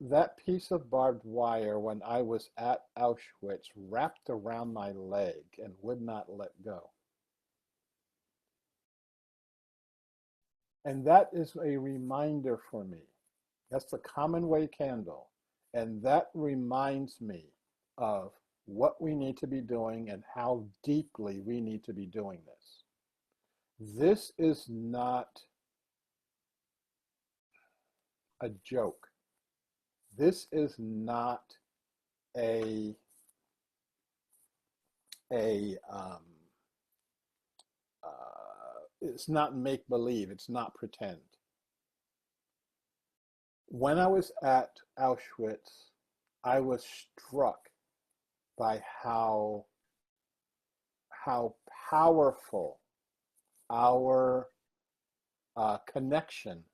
Speaker 8: that piece of barbed wire, when I was at Auschwitz, wrapped around my leg and would not let go. And that is a reminder for me. That's the common way candle. And that reminds me of what we need to be doing and how deeply we need to be doing this. This is not a joke. This is not a it's not make believe. It's not pretend. When I was at Auschwitz, I was struck by how powerful our connection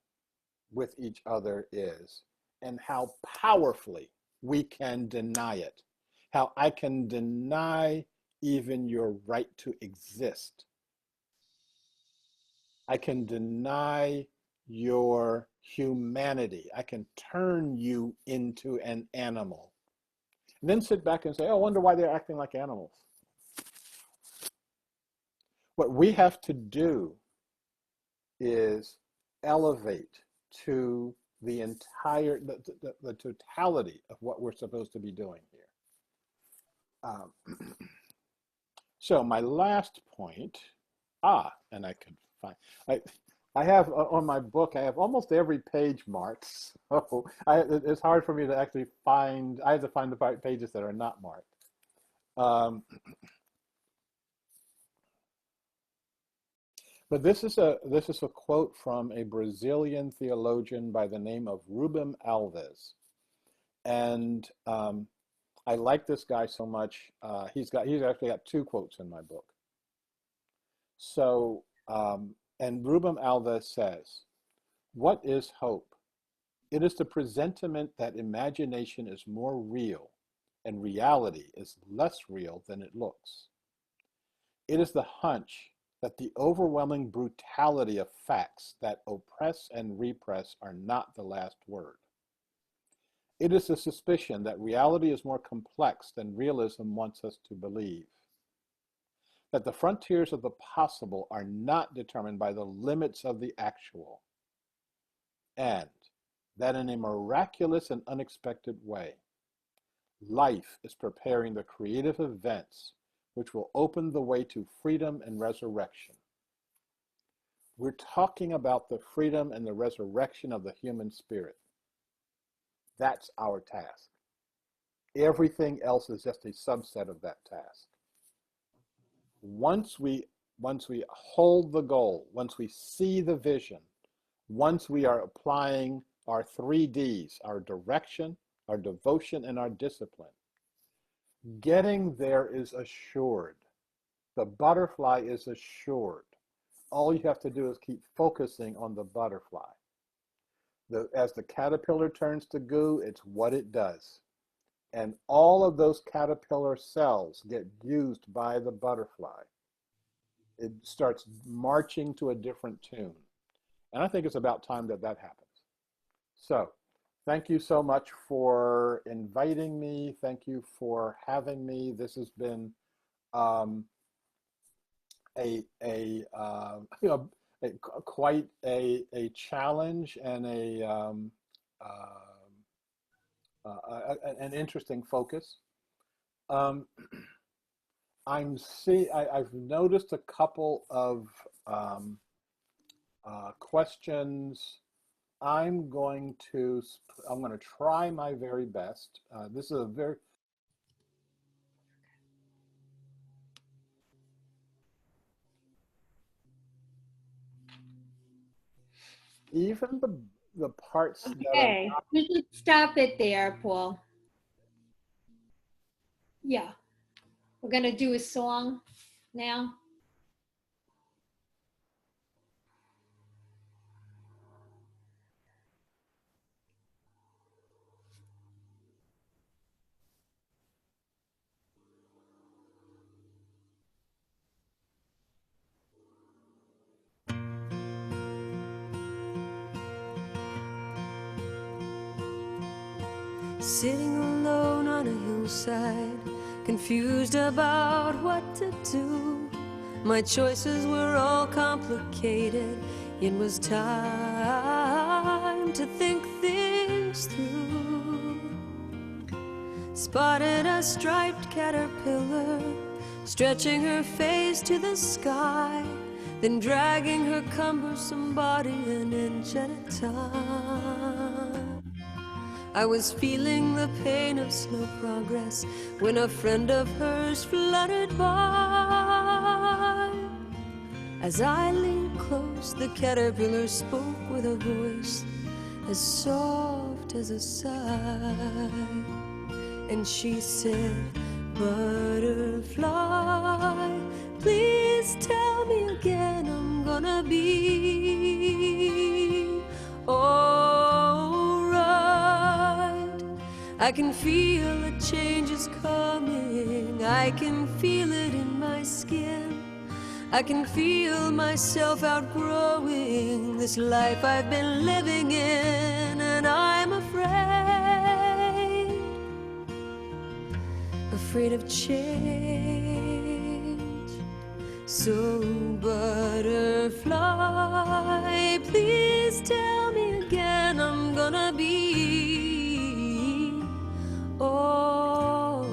Speaker 8: with each other is, and how powerfully we can deny it. How I can deny even your right to exist. I can deny your humanity. I can turn you into an animal. And then sit back and say, oh, I wonder why they're acting like animals. What we have to do is elevate to the entire, the totality of what we're supposed to be doing here. So my last point, and I could find, I have on my book, I have almost every page marked. So it's hard for me to actually find, I have to find the pages that are not marked. But this is a quote from a Brazilian theologian by the name of Rubem Alves. And I like this guy so much. He's actually got two quotes in my book. So, and Rubem Alves says, what is hope? It is the presentiment that imagination is more real and reality is less real than it looks. It is the hunch that the overwhelming brutality of facts that oppress and repress are not the last word. It is the suspicion that reality is more complex than realism wants us to believe. That the frontiers of the possible are not determined by the limits of the actual. And that in a miraculous and unexpected way, life is preparing the creative events which will open the way to freedom and resurrection. We're talking about the freedom and the resurrection of the human spirit. That's our task. Everything else is just a subset of that task. Once we hold the goal, once we see the vision, once we are applying our 3Ds, our direction, our devotion, and our discipline, getting there is assured. The butterfly is assured. All you have to do is keep focusing on the butterfly. As the caterpillar turns to goo, it's what it does. And all of those caterpillar cells get used by the butterfly. It starts marching to a different tune. And I think it's about time that that happens. So, thank you so much for inviting me. Thank you for having me. This has been quite a challenge and an interesting focus. I've noticed a couple of questions. I'm going to try my very best. This is a very even the parts that
Speaker 1: Okay, we should stop it there, Paul. Yeah, we're gonna do a song now.
Speaker 5: sitting alone on a hillside, confused about what to do. My choices were all complicated. It was time to think things through. Spotted a striped caterpillar, stretching her face to the sky, then dragging her cumbersome body an inch at a time. I was feeling the pain of slow progress when a friend of hers fluttered by. As I leaned close, the caterpillar spoke with a voice as soft as a sigh. And she said, "Butterfly, please tell me again I'm gonna be alright. I can feel a change is coming. I can feel it in my skin. I can feel myself outgrowing this life I've been living in, and I'm afraid of change. So butterfly, please tell me again I'm gonna be alright.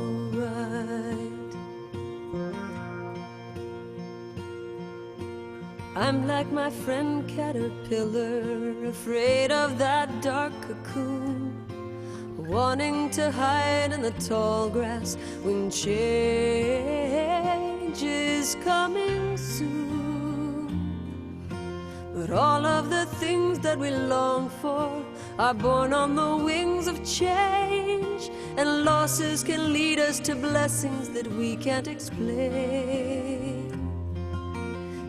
Speaker 5: I'm like my friend caterpillar, afraid of that dark cocoon, wanting to hide in the tall grass when change is coming soon. But all of the things that we long for are born on the wings of change, and losses can lead us to blessings that we can't explain.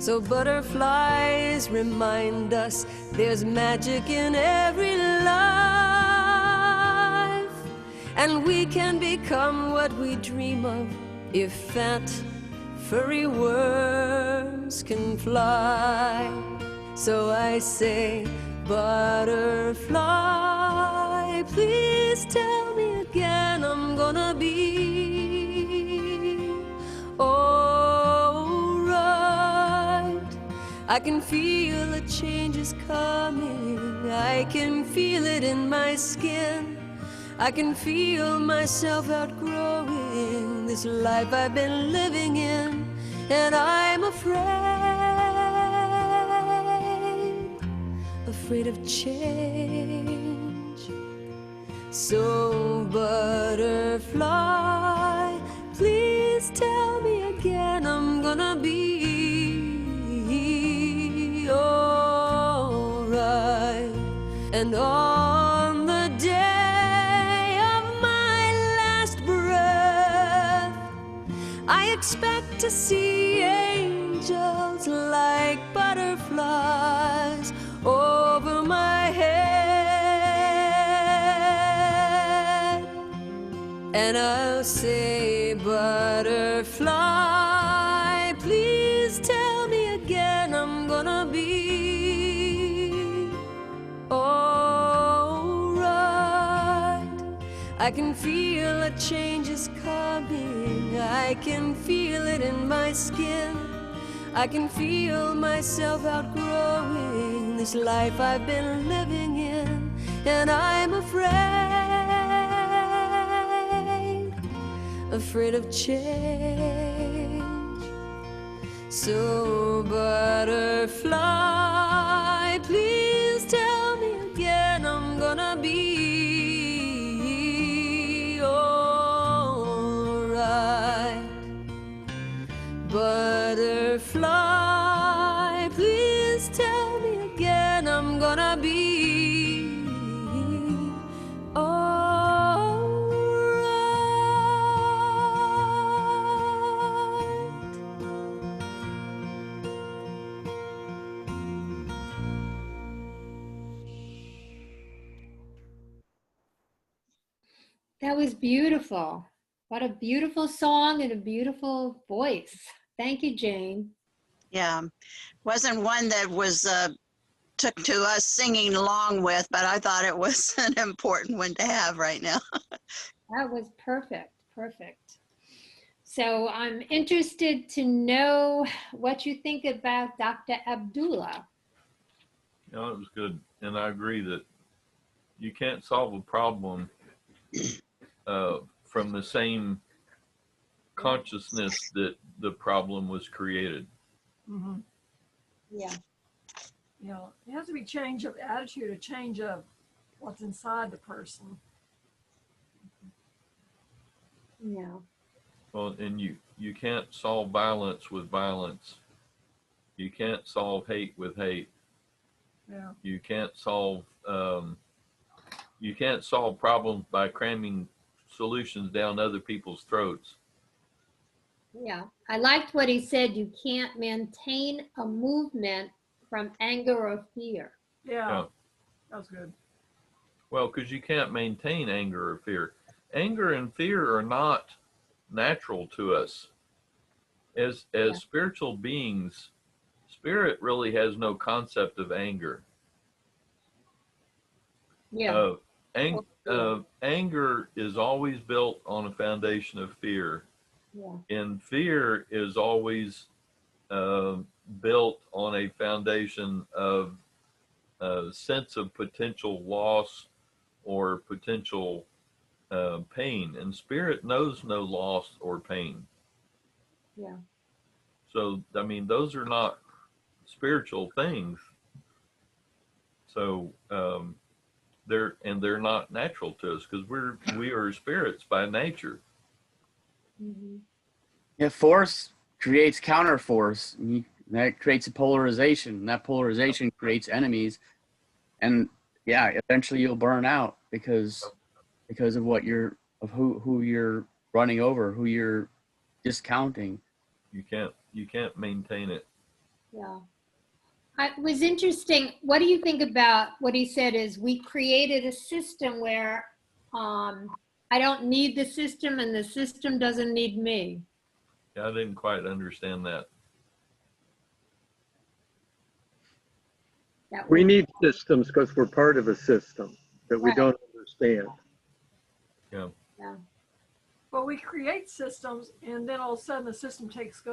Speaker 5: So butterflies remind us there's magic in every life, and we can become what we dream of if fat, furry worms can fly. So I say, butterfly, please tell me again I'm gonna be alright. I can feel a change is coming. I can feel it in my skin. I can feel myself outgrowing this life I've been living in, and I'm afraid of change. So butterfly, please tell me again I'm gonna be alright. And on the day of my last breath, I expect to see angels like butterflies over my head. And I'll say, butterfly, please tell me again I'm gonna be alright. I can feel a change is coming. I can feel it in my skin. I can feel myself outgrowing this life I've been living in, and I'm afraid of change. So butterfly, please tell me again I'm gonna be alright. Butterfly, please tell me again I'm gonna be alright.
Speaker 1: That was beautiful. What a beautiful song and a beautiful voice. Thank you, Jane.
Speaker 9: Yeah, wasn't one that was
Speaker 7: took to us singing along with, but I thought it was an important one to have right now.
Speaker 1: That was perfect, perfect. So I'm interested to know what you think about Dr. Abdulla.
Speaker 3: No, it was good. And I agree that you can't solve a problem from the same consciousness that the problem was created.
Speaker 4: Mm-hmm.
Speaker 1: Yeah.
Speaker 4: You know, it has to be change of attitude, a change of what's inside the person.
Speaker 1: Yeah.
Speaker 3: Well, and you can't solve violence with violence. You can't solve hate with hate.
Speaker 4: Yeah.
Speaker 3: You can't solve problems by cramming solutions down other people's throats.
Speaker 1: Yeah. I liked what he said. You can't maintain a movement from anger or fear.
Speaker 4: Yeah.
Speaker 3: Yeah.
Speaker 4: That's good.
Speaker 3: Well, because you can't maintain anger or fear. Anger and fear are not natural to us. As spiritual beings, spirit really has no concept of anger.
Speaker 1: Yeah.
Speaker 3: Anger is always built on a foundation of fear,
Speaker 1: Yeah.
Speaker 3: and fear is always built on a foundation of a sense of potential loss or potential pain. And spirit knows no loss or pain.
Speaker 1: Yeah.
Speaker 3: So, I mean, those are not spiritual things. So, they're not natural to us because we are spirits by nature.
Speaker 1: Mm-hmm.
Speaker 9: Yeah, force creates counter force. That creates a polarization. And that polarization creates enemies. And yeah, eventually you'll burn out because of who you're running over, who you're discounting.
Speaker 3: You can't maintain it.
Speaker 1: Yeah. It was interesting. What do you think about what he said is we created a system where I don't need the system and the system doesn't need me.
Speaker 3: Yeah, I didn't quite understand that.
Speaker 10: We need systems because we're part of a system that we don't understand.
Speaker 3: Yeah.
Speaker 1: Yeah.
Speaker 4: But we create systems, and then all of a sudden the system takes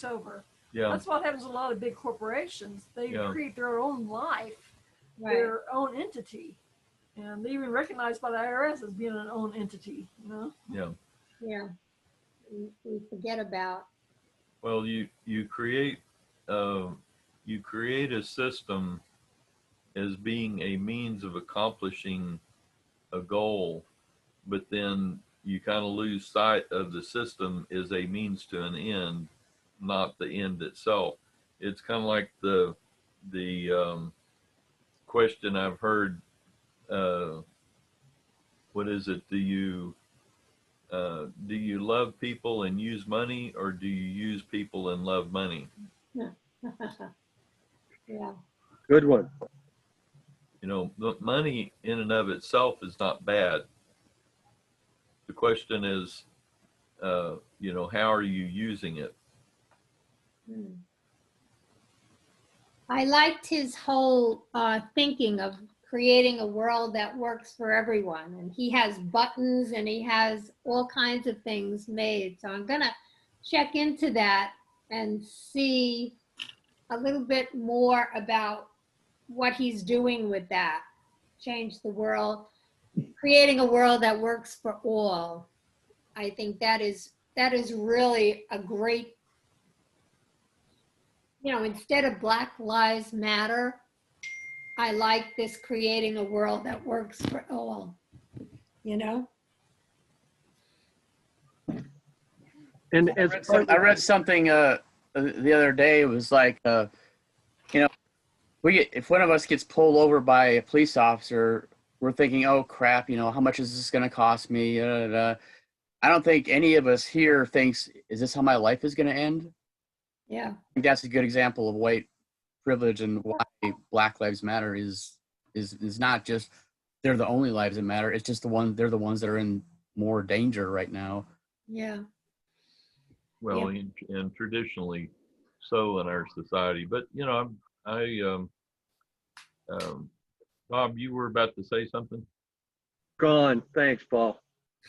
Speaker 4: over.
Speaker 3: Yeah.
Speaker 4: That's what happens to a lot of big corporations. They create their own life, their own entity, and they even recognized by the IRS as being an own entity. You know.
Speaker 3: Yeah.
Speaker 1: Yeah. We forget about.
Speaker 3: Well, you create a system as being a means of accomplishing a goal, but then you kind of lose sight of the system as a means to an end, not the end itself. It's kind of like the question I've heard. What is it? Do you love people and use money, or do you use people and love money?
Speaker 1: Yeah.
Speaker 10: Good one.
Speaker 3: You know, money in and of itself is not bad. The question is, you know, how are you using it?
Speaker 1: I liked his whole thinking of creating a world that works for everyone. And he has buttons and he has all kinds of things made. So I'm going to check into that and see a little bit more about what he's doing with that. Change the world, creating a world that works for all. I think that is really a great, you know, instead of Black Lives Matter, I like this creating a world that works for all, you know?
Speaker 10: And
Speaker 9: I read something the other day. It was like, you know, if one of us gets pulled over by a police officer, we're thinking, oh crap, you know, how much is this going to cost me? I don't think any of us here thinks, is this how my life is going to end?
Speaker 1: Yeah.
Speaker 9: I think that's a good example of white privilege and why Black Lives Matter is not just they're the only lives that matter. It's just they're the ones that are in more danger right now.
Speaker 1: Yeah.
Speaker 3: Well, and traditionally so in our society, but you know, Bob, you were about to say something?
Speaker 10: Gone. Thanks, Paul.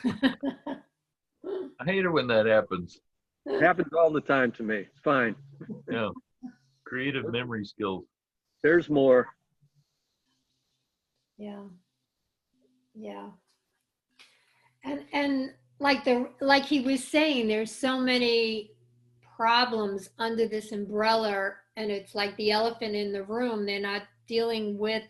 Speaker 3: I hate it when that happens.
Speaker 10: It happens all the time to me. It's fine.
Speaker 3: Yeah. Creative memory skills.
Speaker 10: There's more.
Speaker 1: Yeah. Yeah. And like he was saying, there's so many problems under this umbrella, and it's like the elephant in the room. They're not dealing with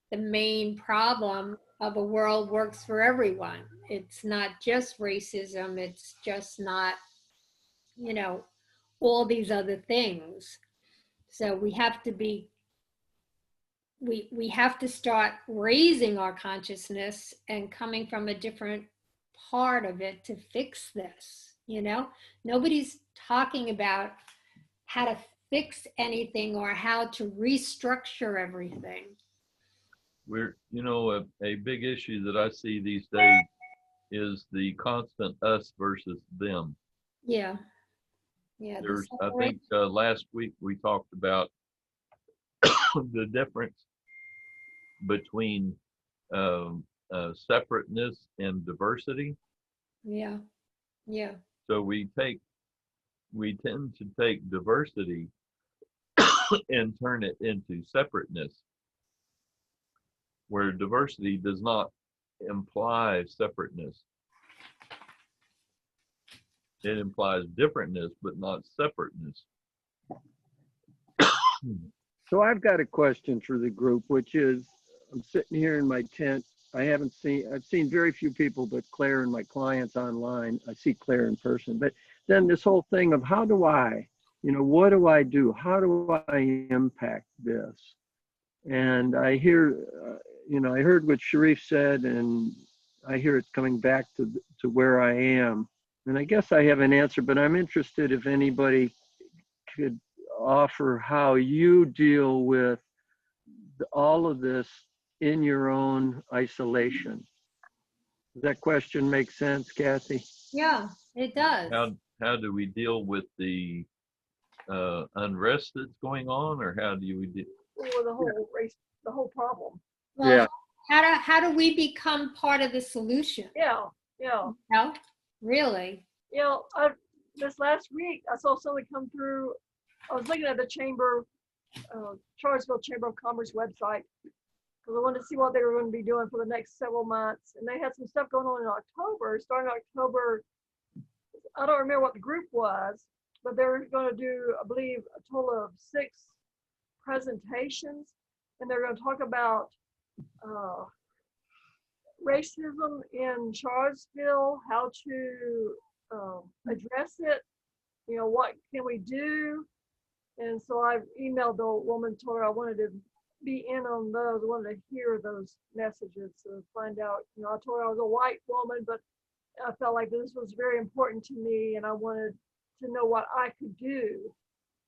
Speaker 1: the main problem of a world works for everyone. It's not just racism. It's just not, you know, all these other things. So we have to be, we have to start raising our consciousness and coming from a different part of it to fix this. You know, nobody's talking about how to fix anything or how to restructure everything.
Speaker 3: We're, you know, a big issue that I see these days is the constant us versus them.
Speaker 1: Yeah. Yeah.
Speaker 3: There's, I think last week we talked about the difference between separateness and diversity.
Speaker 1: Yeah. Yeah.
Speaker 3: So we tend to take diversity and turn it into separateness, where diversity does not imply separateness. It implies differentness, but not separateness.
Speaker 10: So I've got a question for the group, which is, I'm sitting here in my tent. I've seen very few people but Claire and my clients online. I see Claire in person, but then this whole thing of how do I, what do I do? How do I impact this? And I hear, I heard what Shariff said, and I hear it coming back to where I am. And I guess I have an answer, but I'm interested if anybody could offer how you deal with all of this in your own isolation. Does that question make sense, Kathy?
Speaker 1: Yeah, it does.
Speaker 3: How do we deal with the unrest that's going on, or how do we deal?
Speaker 4: Or the whole race, the whole problem.
Speaker 1: Well,
Speaker 10: Yeah.
Speaker 1: How do we become part of the solution?
Speaker 4: Yeah.
Speaker 1: No, really.
Speaker 4: This last week I saw somebody come through. I was looking at the Charlottesville Chamber of Commerce website because I wanted to see what they were going to be doing for the next several months. And they had some stuff going on in October, starting October. I don't remember what the group was, but they were going to do, I believe, a total of 6 presentations. And they're going to talk about racism in Charlottesville, how to address it, what can we do? And so I emailed the woman, told her I wanted to be in on those, I wanted to hear those messages to find out, I told her I was a white woman, but I felt like this was very important to me and I wanted to know what I could do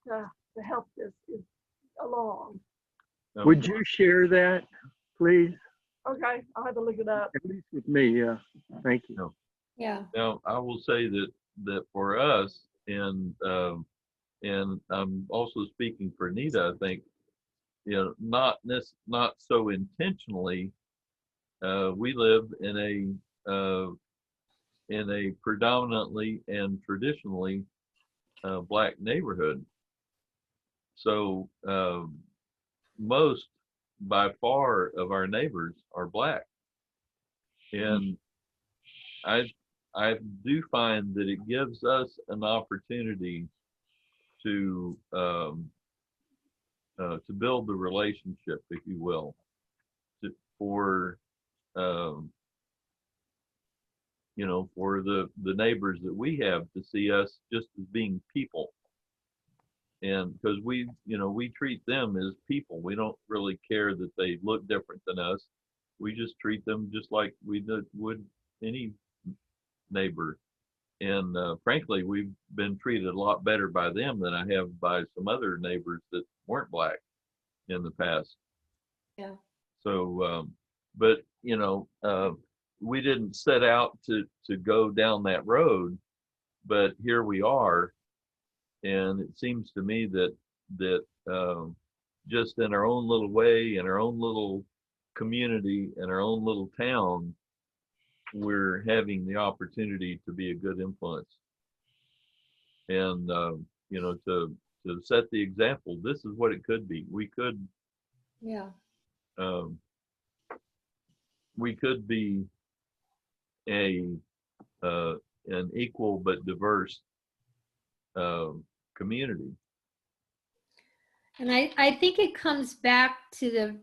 Speaker 4: to help this along.
Speaker 10: Would you share that, please?
Speaker 4: Okay, I'll have to look it up.
Speaker 10: At least with me, yeah. Thank you.
Speaker 1: Yeah.
Speaker 3: Now, I will say that for us, and I'm also speaking for Nita, I think, not so intentionally, we live in a predominantly and traditionally Black neighborhood. So most by far of our neighbors are Black, and I do find that it gives us an opportunity to build the relationship, if you will, for the neighbors that we have to see us just as being people. And because we treat them as people. We don't really care that they look different than us. We just treat them just like we would any neighbor. And frankly, we've been treated a lot better by them than I have by some other neighbors that weren't Black in the past.
Speaker 1: Yeah.
Speaker 3: So, but we didn't set out to go down that road, but here we are. And it seems to me that just in our own little way, in our own little community, in our own little town, we're having the opportunity to be a good influence. And, you know, to set the example, this is what it could be. We could,
Speaker 1: Yeah.
Speaker 3: We could be an equal but diverse community.
Speaker 1: And I think it comes back to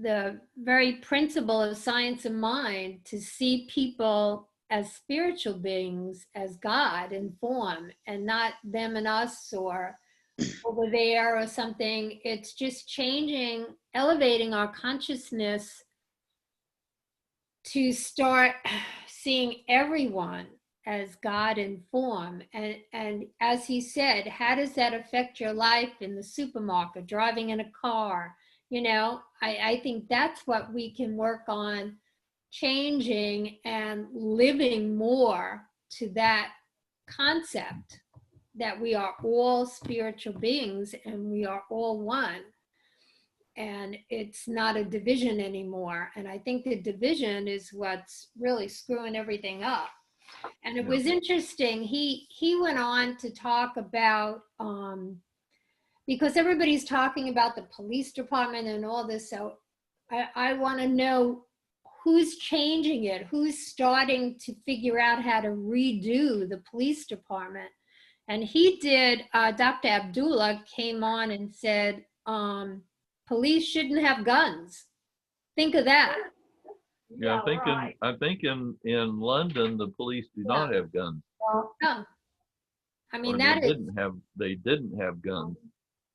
Speaker 1: the very principle of science of mind, to see people as spiritual beings, as God in form, and not them and us or over there or something. It's just changing, elevating our consciousness to start seeing everyone as God in form. And as he said, how does that affect your life in the supermarket, driving in a car? You know, I think that's what we can work on changing and living more to that concept that we are all spiritual beings and we are all one. And it's not a division anymore. And I think the division is what's really screwing everything up. And it was interesting. He went on to talk about, because everybody's talking about the police department and all this. So I want to know who's changing it, who's starting to figure out how to redo the police department. And he did, Dr. Abdulla came on and said, police shouldn't have guns. Think of that.
Speaker 3: Yeah, I think in London the police do not have guns.
Speaker 1: Well, no. I mean,
Speaker 3: they didn't have guns.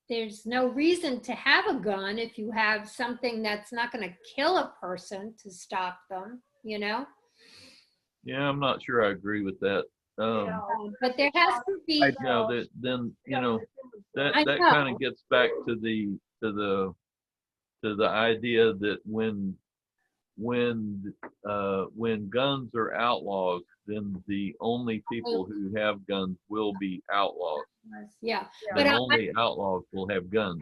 Speaker 1: There's no reason to have a gun if you have something that's not going to kill a person to stop them, you know?
Speaker 3: Yeah, I'm not sure I agree with that.
Speaker 1: But there has to be.
Speaker 3: Then you know that kind of gets back to the idea that when guns are outlawed, then the only people who have guns will be outlaws.
Speaker 1: Yeah,
Speaker 3: but only outlaws will have guns.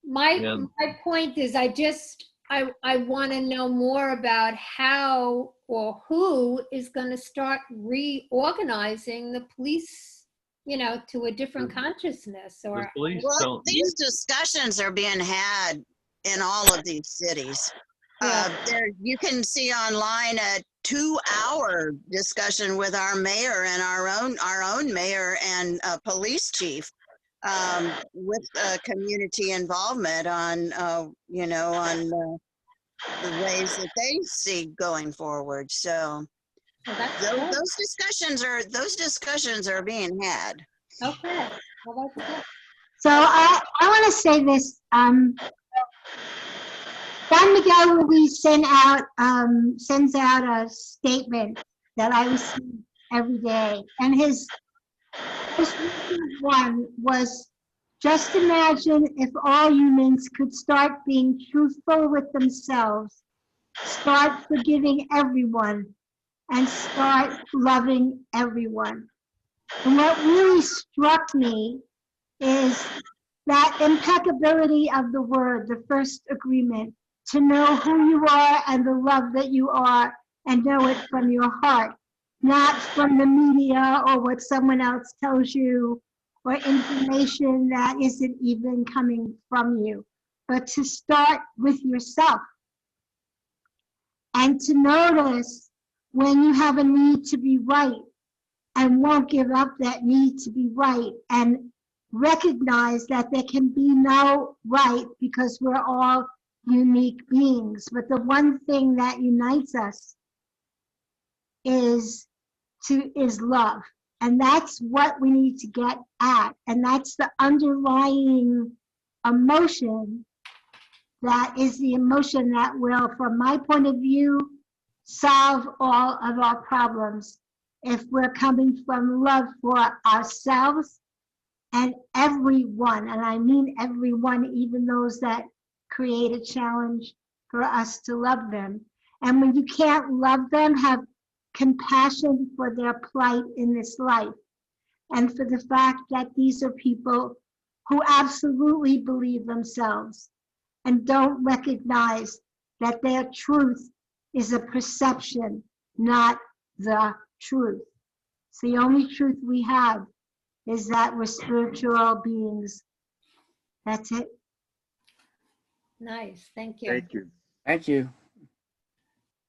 Speaker 1: My point is, I want to know more about how or who is going to start reorganizing the police, you know, to a different consciousness. Or
Speaker 7: these discussions are being had in all of these cities. There, you can see online a 2-hour discussion with our mayor and our own mayor and police chief, with community involvement on the ways that they see going forward. So those discussions are being had.
Speaker 1: Okay. Well, that's good.
Speaker 11: So I want to say this. Don Miguel sends out a statement that I receive every day, and his most recent one was, just imagine if all humans could start being truthful with themselves, start forgiving everyone, and start loving everyone. And what really struck me is that impeccability of the word, the first agreement, to know who you are and the love that you are, and know it from your heart, not from the media or what someone else tells you or information that isn't even coming from you, but to start with yourself and to notice when you have a need to be right and won't give up that need to be right, and recognize that there can be no right because we're all unique beings. But the one thing that unites us is love. And that's what we need to get at. And that's the underlying emotion that is the emotion that will, from my point of view, solve all of our problems. If we're coming from love for ourselves and everyone, and I mean everyone, even those that create a challenge for us to love them. And when you can't love them, have compassion for their plight in this life, and for the fact that these are people who absolutely believe themselves and don't recognize that their truth is a perception, not the truth. It's the only truth we have is that we're spiritual beings. That's it.
Speaker 1: Nice. Thank you.
Speaker 10: Thank you.
Speaker 9: Thank you.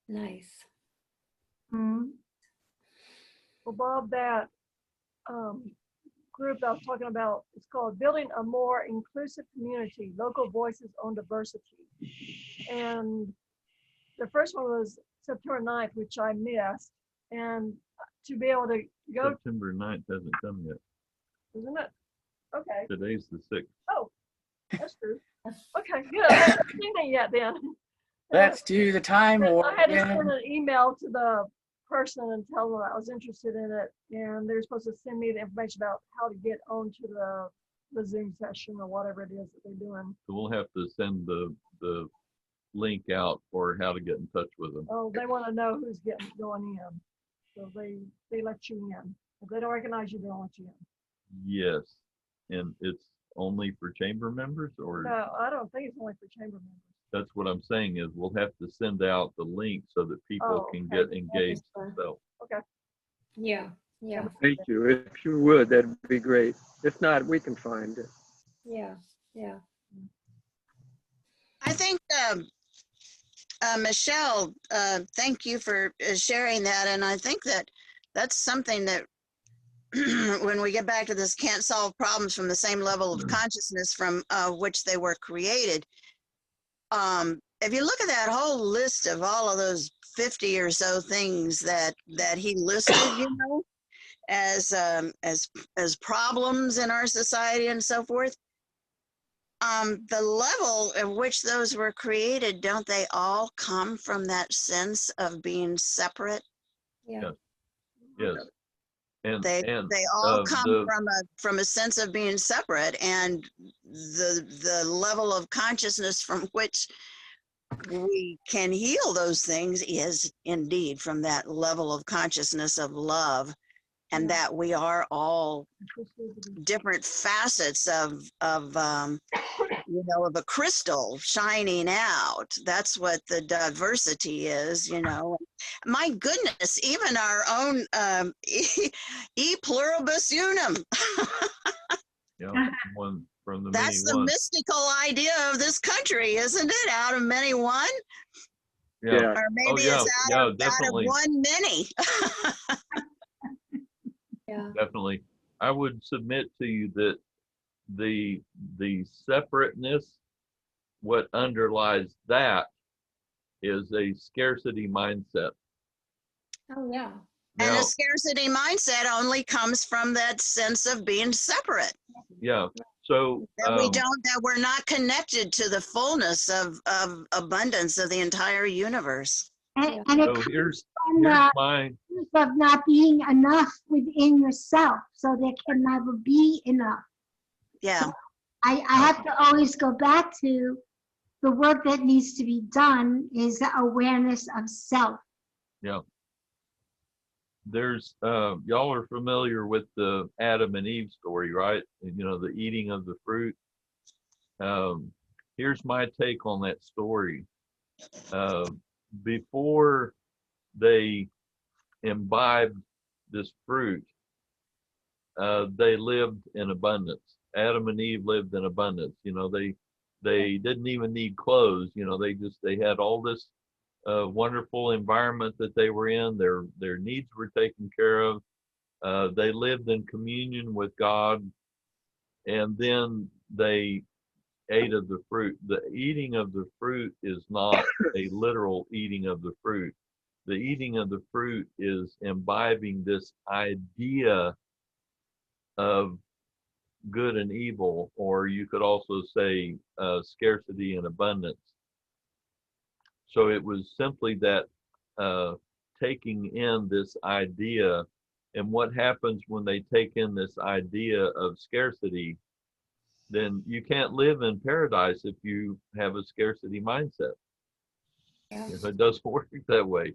Speaker 1: Nice.
Speaker 11: Mhm.
Speaker 4: Well, Bob, that group I was talking about, it's called Building a More Inclusive Community, Local Voices on Diversity. And the first one was September 9th, which I missed. And to be able to go,
Speaker 3: September 9th hasn't come yet.
Speaker 4: isn't it? Okay.
Speaker 3: Today's the 6th.
Speaker 4: Oh, that's true. Okay, good. I haven't seen it yet then.
Speaker 9: Let's do the time warp
Speaker 4: I had to
Speaker 9: again.
Speaker 4: send an email to the person and tell them I was interested in it, and they're supposed to send me the information about how to get onto the Zoom session or whatever it is that they're doing.
Speaker 3: So we'll have to send the link out for how to get in touch with them.
Speaker 4: Oh, they want to know who's going in, so they let you in. If they don't recognize you, they don't let you in.
Speaker 3: Yes, and it's only for chamber members, or
Speaker 4: No, I don't think it's only for chamber members.
Speaker 3: that's what I'm saying is we'll have to send out the link so that people
Speaker 4: Oh,
Speaker 3: can
Speaker 4: okay.
Speaker 3: get engaged themselves.
Speaker 4: Okay.
Speaker 1: Yeah. Yeah.
Speaker 10: Thank you. If you would, that'd be great. If not, we can find it.
Speaker 1: Yeah. Yeah.
Speaker 7: I think, Michelle, thank you for sharing that. And I think that that's something that when we get back to this, can't solve problems from the same level of consciousness from which they were created. If you look at that whole list of all of those 50 or so things that he listed, you know, as problems in our society and so forth, the level at which those were created, don't they all come from that sense of being separate?
Speaker 1: Yeah.
Speaker 3: Yes. And
Speaker 7: They all come
Speaker 3: the,
Speaker 7: from a sense of being separate, and the level of consciousness from which we can heal those things is indeed from that level of consciousness of love, and that we are all different facets of you know, of a crystal shining out. That's what the diversity is, you know. My goodness, even our own e pluribus unum.
Speaker 3: yeah, one from the
Speaker 7: That's
Speaker 3: many
Speaker 7: the
Speaker 3: one.
Speaker 7: mystical idea of this country, isn't it? Out of many one,
Speaker 3: Yeah.
Speaker 7: or maybe
Speaker 3: yeah,
Speaker 7: it's
Speaker 3: yeah,
Speaker 7: out of
Speaker 3: definitely.
Speaker 7: one many.
Speaker 1: Yeah.
Speaker 3: Definitely. I would submit to you that the separateness, what underlies that is a scarcity mindset.
Speaker 1: Oh, yeah.
Speaker 7: And
Speaker 3: Now,
Speaker 7: a scarcity mindset only comes from that sense of being separate.
Speaker 3: yeah. So
Speaker 7: That we're not connected to the fullness of abundance of the entire universe.
Speaker 11: And it
Speaker 3: so
Speaker 11: comes
Speaker 3: here's
Speaker 11: from the
Speaker 3: my
Speaker 11: truth of not being enough within yourself, so there can never be enough.
Speaker 7: Yeah.
Speaker 11: I have to always go back to the work that needs to be done is the awareness of self.
Speaker 3: yeah. There's y'all are familiar with the Adam and Eve story, right? You know, the eating of the fruit. Here's my take on that story. Before they imbibed this fruit, they lived in abundance. Adam and Eve lived in abundance. You know, they didn't even need clothes. You know, they had all this wonderful environment that they were in. Their needs were taken care of. They lived in communion with God, and then they ate of the fruit. The eating of the fruit is not a literal eating of the fruit. The eating of the fruit is imbibing this idea of good and evil, or you could also say scarcity and abundance. So it was simply that taking in this idea, and what happens when they take in this idea of scarcity, then you can't live in paradise if you have a scarcity mindset.
Speaker 1: Yeah.
Speaker 3: It doesn't work that way.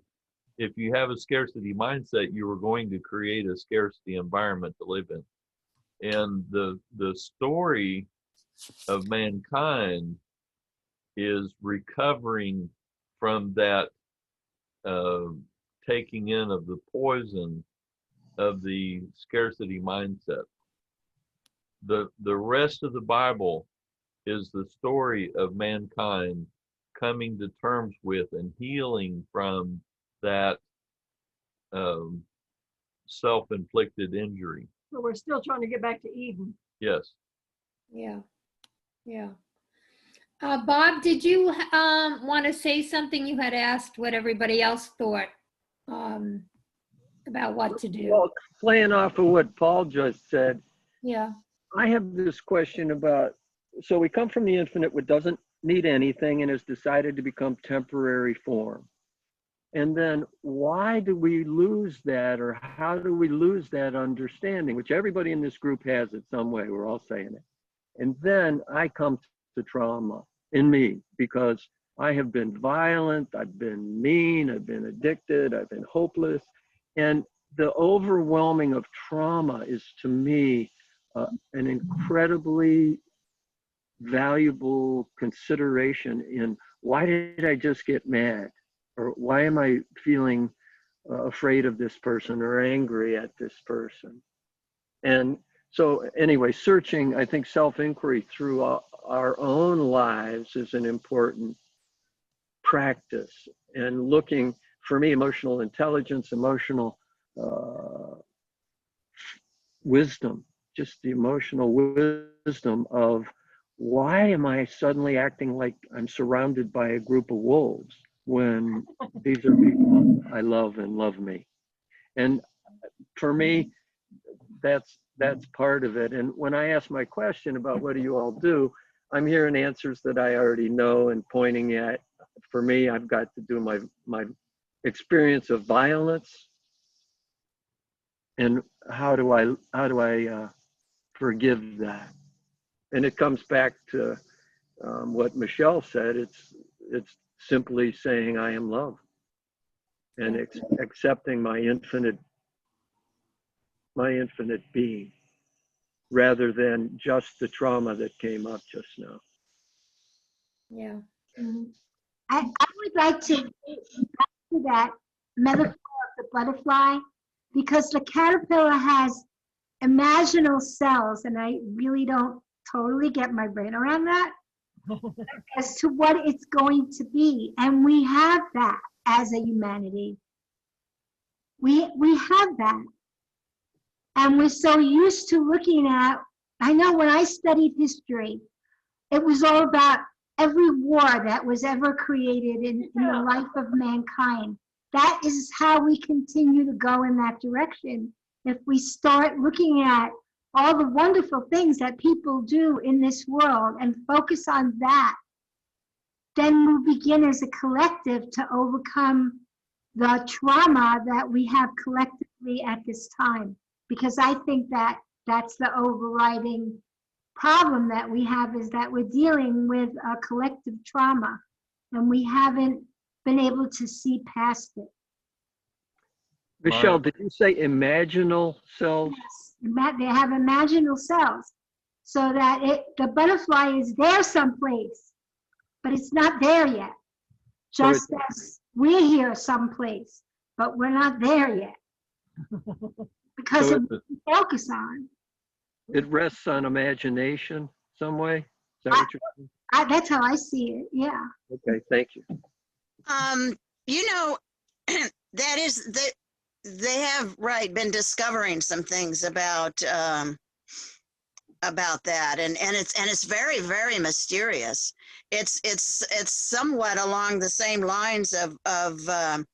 Speaker 3: If you have a scarcity mindset, you are going to create a scarcity environment to live in. And the story of mankind is recovering from that taking in of the poison of the scarcity mindset. The rest of the Bible is the story of mankind coming to terms with and healing from that self-inflicted injury.
Speaker 4: So we're still trying to get back to Eden.
Speaker 3: Yes.
Speaker 1: Yeah. Yeah. Bob, did you want to say something? You had asked what everybody else thought about what to do.
Speaker 10: Well, playing off of what Paul just said,
Speaker 1: Yeah.
Speaker 10: I have this question about, so we come from the infinite, which doesn't need anything and has decided to become temporary form. And then why do we lose that, or how do we lose that understanding, which everybody in this group has it some way, we're all saying it. And then I come to trauma in me because I have been violent, I've been mean, I've been addicted, I've been hopeless. And the overwhelming of trauma is, to me, an incredibly valuable consideration in why did I just get mad? Or why am I feeling afraid of this person or angry at this person? And so anyway, searching, I think self-inquiry through our own lives is an important practice. And looking, for me, emotional intelligence, emotional wisdom, just the emotional wisdom of why am I suddenly acting like I'm surrounded by a group of wolves when these are people I love and love me. And for me, that's part of it. And when I ask my question about what do you all do, I'm hearing answers that I already know and pointing at. For me, I've got to do my experience of violence, and how do I forgive that? And it comes back to what Michelle said. It's simply saying I am love, and accepting my infinite being, rather than just the trauma that came up just now.
Speaker 1: Yeah.
Speaker 11: I would like to back to that metaphor of the butterfly, because the caterpillar has imaginal cells, and I really don't totally get my brain around that as to what it's going to be. And we have that as a humanity. We have that. And we're so used to looking at, I know when I studied history, it was all about every war that was ever created in the life of mankind. That is how we continue to go in that direction. If we start looking at all the wonderful things that people do in this world and focus on that, then we'll begin as a collective to overcome the trauma that we have collectively at this time. Because I think that that's the overriding problem that we have, is that we're dealing with a collective trauma and we haven't been able to see past it.
Speaker 10: Michelle, did you say imaginal cells?
Speaker 11: Yes, they have imaginal cells, so that the butterfly is there someplace, but it's not there yet. Just as we're here someplace, but we're not there yet. Because of what we focus on.
Speaker 10: It rests on imagination some way? Is that what you're saying?
Speaker 11: That's how I see it, yeah.
Speaker 10: Okay, thank you.
Speaker 7: You know, that is, they have, right, been discovering some things about that, and it's very, very mysterious. It's somewhat along the same lines of the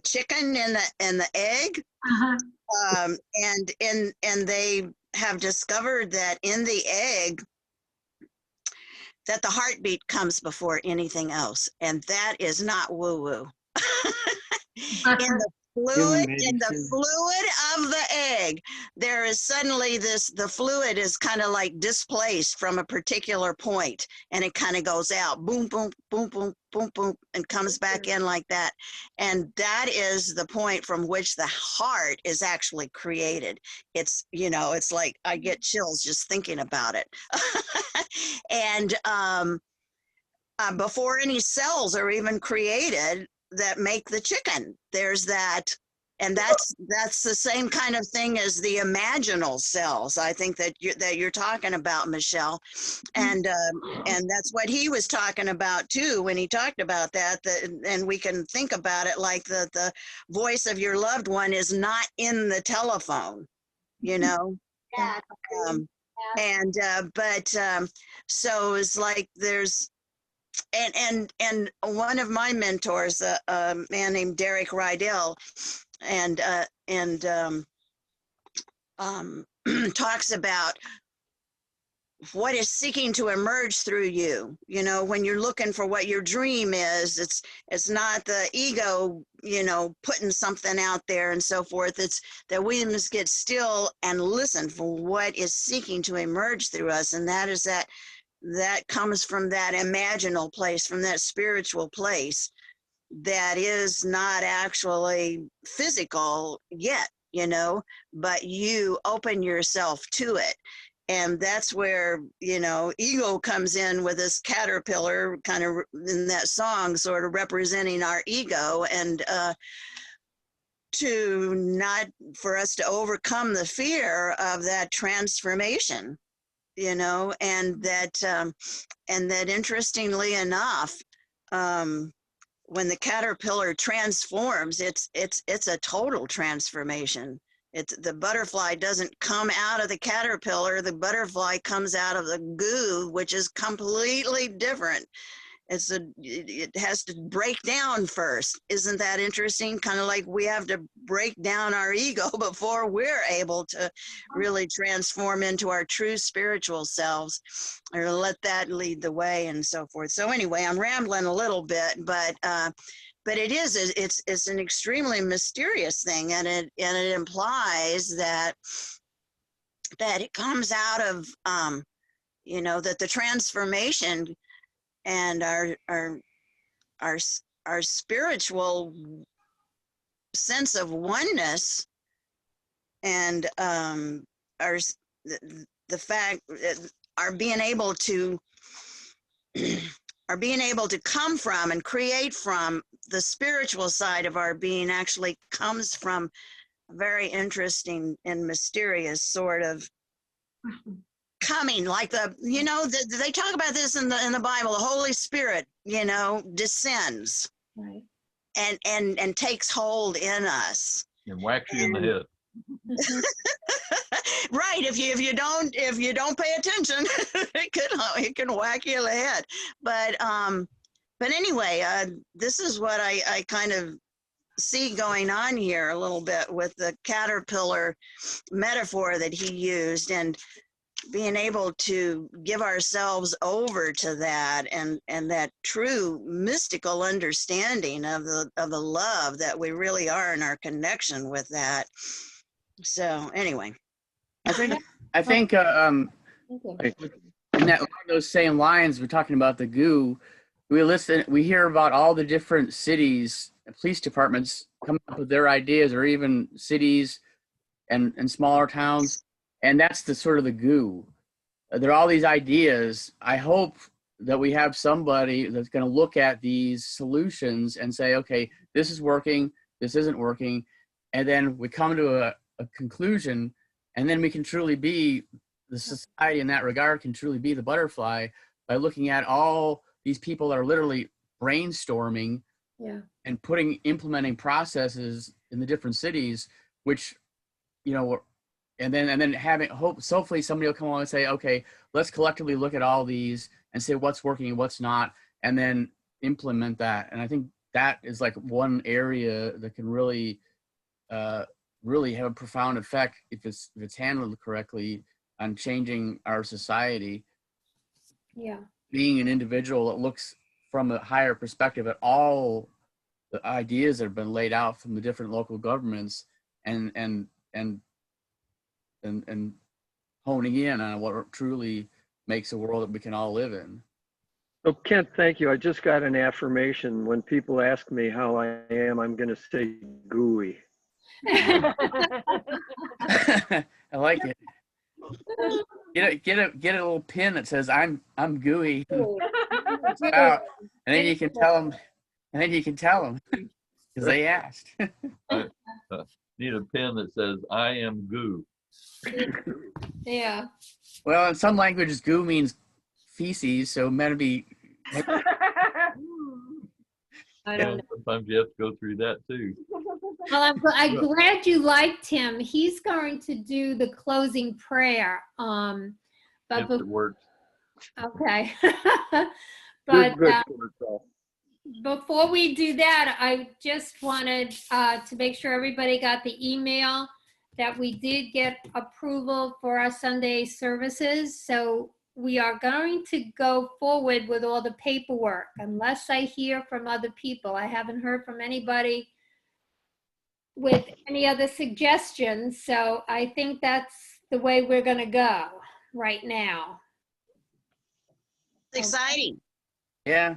Speaker 7: chicken and the egg.
Speaker 11: Uh-huh.
Speaker 7: And they have discovered that in the egg, that the heartbeat comes before anything else, and that is not woo-woo. In the fluid of the egg, there is suddenly the fluid is kind of like displaced from a particular point, and it kind of goes out, boom, boom, boom, boom, boom, boom, and comes back in like that. And that is the point from which the heart is actually created. It's, you know, it's like I get chills just thinking about it. And before any cells are even created that make the chicken. There's that, and that's the same kind of thing as the imaginal cells. I think that you're talking about, Michelle, and that's what he was talking about too when he talked about that. And we can think about it like the voice of your loved one is not in the telephone, you know.
Speaker 11: Yeah.
Speaker 7: So it's like there's. And one of my mentors, a man named Derek Rydell, and talks about what is seeking to emerge through you. You know, when you're looking for what your dream is, it's not the ego, you know, putting something out there and so forth. It's that we must get still and listen for what is seeking to emerge through us, and that is that comes from that imaginal place, from that spiritual place that is not actually physical yet, you know, but you open yourself to it. And that's where, you know, ego comes in with this caterpillar kind of in that song, sort of representing our ego, and for us to overcome the fear of that transformation. You know, and that interestingly enough, when the caterpillar transforms, it's a total transformation. It's the butterfly doesn't come out of the caterpillar. The butterfly comes out of the goo, which is completely different. It has to break down first. Isn't that interesting? Kind of like we have to break down our ego before we're able to really transform into our true spiritual selves, or let that lead the way and so forth. So anyway, I'm rambling a little bit, but it's an extremely mysterious thing, and it implies that it comes out of you know, that the transformation and our spiritual sense of oneness, and the fact that are being able to come from and create from the spiritual side of our being actually comes from a very interesting and mysterious sort of coming, like they talk about this in the Bible. The Holy Spirit, you know, descends,
Speaker 1: Right.
Speaker 7: and takes hold in us
Speaker 3: And whacks you in the head.
Speaker 7: Right. If you don't pay attention, it can whack you in the head. But anyway, this is what I kind of see going on here a little bit with the caterpillar metaphor that he used, and being able to give ourselves over to that, and that true mystical understanding of the love that we really are, and our connection with that. So anyway,
Speaker 9: I think
Speaker 1: Thank you.
Speaker 9: in that, along those same lines, we're talking about the goo. We hear about all the different cities, police departments coming up with their ideas, or even cities and smaller towns. And that's the sort of the goo. There are all these ideas. I hope that we have somebody that's going to look at these solutions and say, okay, this is working, this isn't working. And then we come to a conclusion, and then we can truly be, the society in that regard can truly be the butterfly by looking at all these people that are literally brainstorming and implementing processes in the different cities, which, you know, and then having hopefully somebody will come along and say, okay, let's collectively look at all these and say what's working and what's not, and then implement that. And I think that is like one area that can really really have a profound effect if it's handled correctly on changing our society.
Speaker 1: Yeah.
Speaker 9: Being an individual that looks from a higher perspective at all the ideas that have been laid out from the different local governments, and honing in on what truly makes a world that we can all live in.
Speaker 10: So Kent, thank you. I just got an affirmation. When people ask me how I am, I'm going to say gooey.
Speaker 9: I like it. Get a little pin that says I'm gooey. out, and then you can tell them, because they asked.
Speaker 3: Need a pen that says "I am goo."
Speaker 1: Yeah.
Speaker 9: Well, in some languages, goo means feces, so it might be.
Speaker 1: I don't know.
Speaker 3: Sometimes you have to go through that too.
Speaker 1: Well, I'm glad you liked him. He's going to do the closing prayer. But
Speaker 3: If it works.
Speaker 1: okay. But
Speaker 10: Good for itself.
Speaker 1: before we do that, I just wanted to make sure everybody got the email that we did get approval for our Sunday services. So we are going to go forward with all the paperwork unless I hear from other people. I haven't heard from anybody with any other suggestions. So I think that's the way we're going to go right now.
Speaker 7: It's exciting.
Speaker 9: Yeah.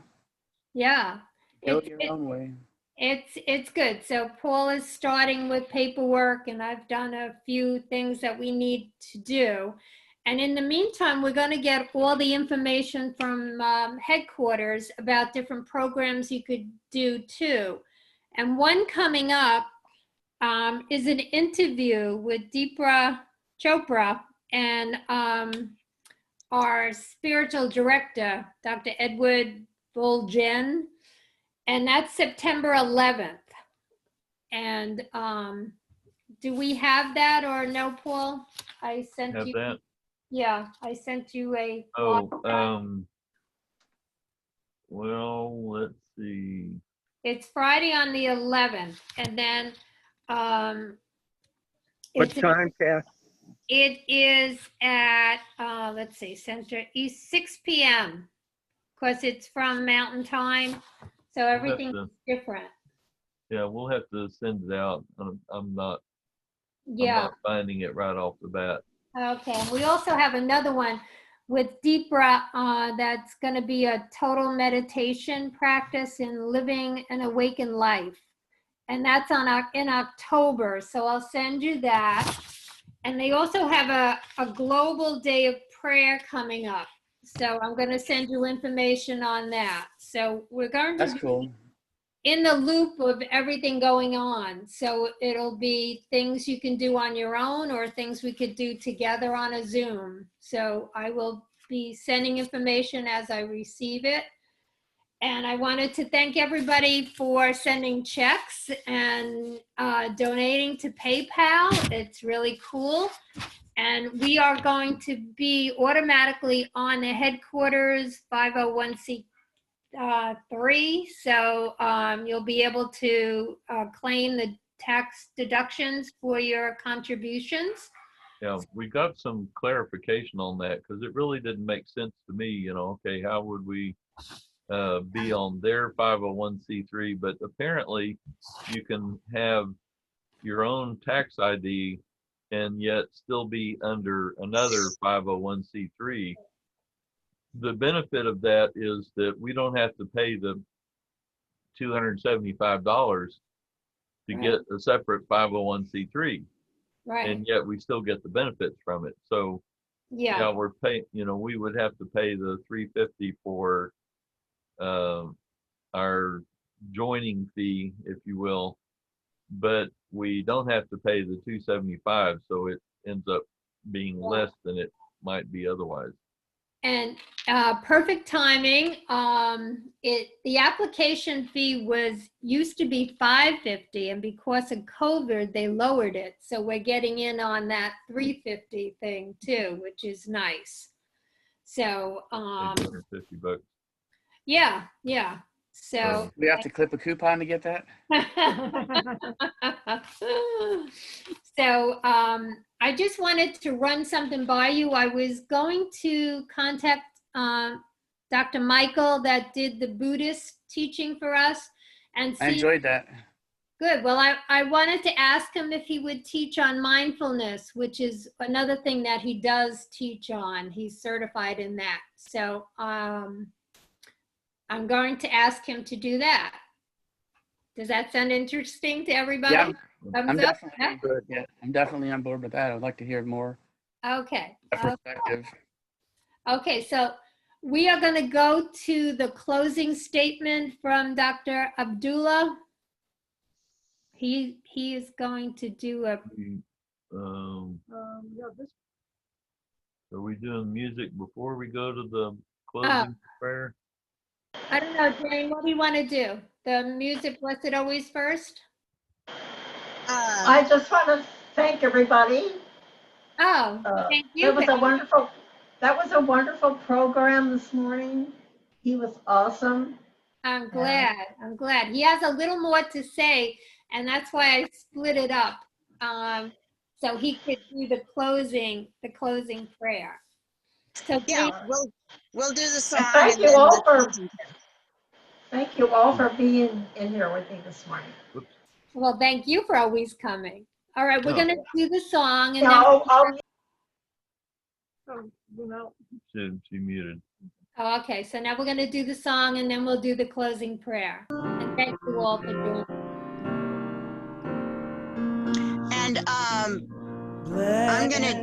Speaker 1: Yeah.
Speaker 9: Go your own way.
Speaker 1: It's good. So Paul is starting with paperwork, and I've done a few things that we need to do. And in the meantime, we're going to get all the information from headquarters about different programs you could do too. And one coming up is an interview with Deepa Chopra and our spiritual director, Dr. Edward Volgen. And that's September 11th. And do we have that or no, Paul? I sent
Speaker 3: Have
Speaker 1: you.
Speaker 3: that?
Speaker 1: Yeah, I sent you a.
Speaker 3: Well, let's see.
Speaker 1: It's Friday on the 11th, and then
Speaker 10: What time, Cass?
Speaker 1: it is at let's see, Central East 6 p.m. because it's from Mountain Time, so everything's different.
Speaker 3: Yeah, we'll have to send it out. I'm not finding it right off the bat.
Speaker 1: Okay, and we also have another one with Deepa that's going to be a total meditation practice in living an awakened life. And that's in October, so I'll send you that. And they also have a global day of prayer coming up. So I'm going to send you information on that. So we're going to
Speaker 9: cool.
Speaker 1: In the loop of everything going on. So it'll be things you can do on your own or things we could do together on a Zoom. So I will be sending information as I receive it. And I wanted to thank everybody for sending checks and donating to PayPal. It's really cool. And we are going to be automatically on the headquarters 501c3. So you'll be able to claim the tax deductions for your contributions.
Speaker 3: Yeah, we got some clarification on that because it really didn't make sense to me, okay, how would we be on their 501c3, but apparently you can have your own tax ID and yet still be under another 501c3. The benefit of that is that we don't have to pay the $275 to get a separate 501c3.
Speaker 1: Right.
Speaker 3: And yet we still get the benefits from it. So yeah, we're paying, we would have to pay the $350 for our joining fee, if you will, but we don't have to pay the $275, so it ends up being less than it might be otherwise.
Speaker 1: And perfect timing. The application fee used to be $550, and because of COVID, they lowered it. So we're getting in on that $350 thing too, which is nice. So
Speaker 3: $250.
Speaker 1: Yeah. So
Speaker 9: we have to clip a coupon to get that.
Speaker 1: So I just wanted to run something by you. I was going to contact Dr. Michael that did the Buddhist teaching for us, and see.
Speaker 9: I enjoyed that.
Speaker 1: Good. Well, I wanted to ask him if he would teach on mindfulness, which is another thing that he does teach on. He's certified in that. So I'm going to ask him to do that. Does that sound interesting to everybody?
Speaker 9: Yeah, I'm
Speaker 1: definitely,
Speaker 9: I'm definitely on board with that. I'd like to hear more.
Speaker 1: Okay.
Speaker 9: Perspective.
Speaker 1: Okay, so We are going to go to the closing statement from Dr. Abdullah. He is going to do a.
Speaker 4: Yeah, this,
Speaker 3: Are we doing music before we go to the
Speaker 1: Oh,
Speaker 3: closing prayer?
Speaker 1: I don't know, Jane, what do you want to do? The music Blessed Always first?
Speaker 7: Uh,
Speaker 12: I just want to thank everybody.
Speaker 1: Oh, thank you.
Speaker 12: That was a wonderful program this morning. He was awesome.
Speaker 1: I'm glad. I'm glad. He has a little more to say, and that's why I split it up. So he could do the closing prayer. So
Speaker 7: yeah,
Speaker 1: please,
Speaker 7: we'll do the song
Speaker 12: Thank
Speaker 7: and
Speaker 12: you
Speaker 7: then
Speaker 12: all
Speaker 7: the
Speaker 12: for
Speaker 7: closing.
Speaker 12: being in here with me this morning.
Speaker 3: Whoops.
Speaker 1: well, thank you for always coming. All right, we're
Speaker 3: Oh.
Speaker 1: going to do the song and
Speaker 12: Yeah,
Speaker 1: then.
Speaker 4: you know,
Speaker 3: She muted.
Speaker 1: Oh, okay, so now we're going to do the song and then we'll do the closing prayer. And thank you all for doing it.
Speaker 7: And I'm gonna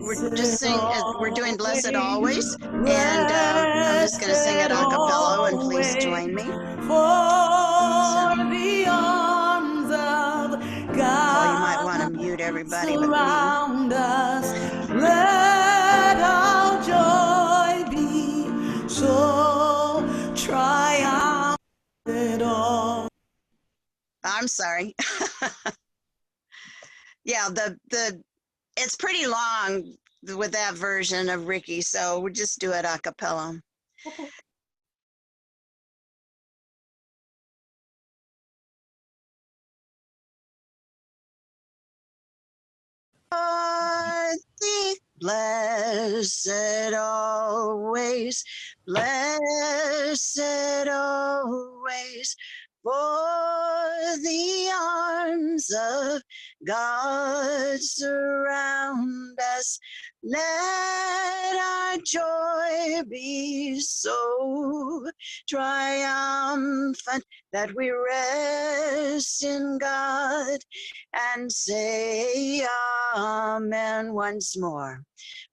Speaker 7: we're just sing. We're doing "Blessed Always," and I'm just gonna sing it a cappella. And please join me.
Speaker 5: For the arms of God
Speaker 7: Oh, you might want to mute everybody but me.
Speaker 5: surround us. Let our joy be so triumphant. All.
Speaker 7: I'm sorry. Yeah, the it's pretty long with that version of Ricky, so we'll just do it a cappella.
Speaker 1: Okay.
Speaker 7: For thee, blessed always, blessed always, for the arms of God surround us. Let our joy be so triumphant that we rest in God and say amen once more.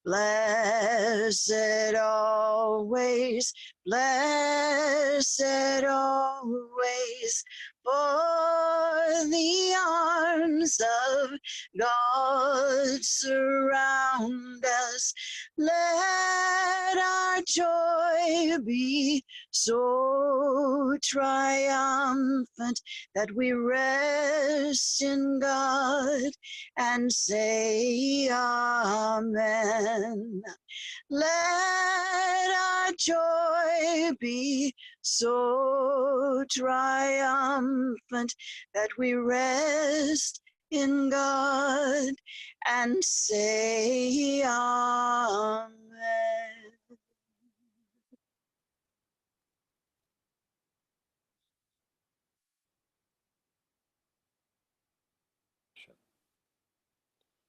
Speaker 7: Blessed always, blessed always, for the arms of God surround us. Let our joy be so triumphant that we rest in God and say amen. Let our joy be so triumphant that we rest in God and say amen.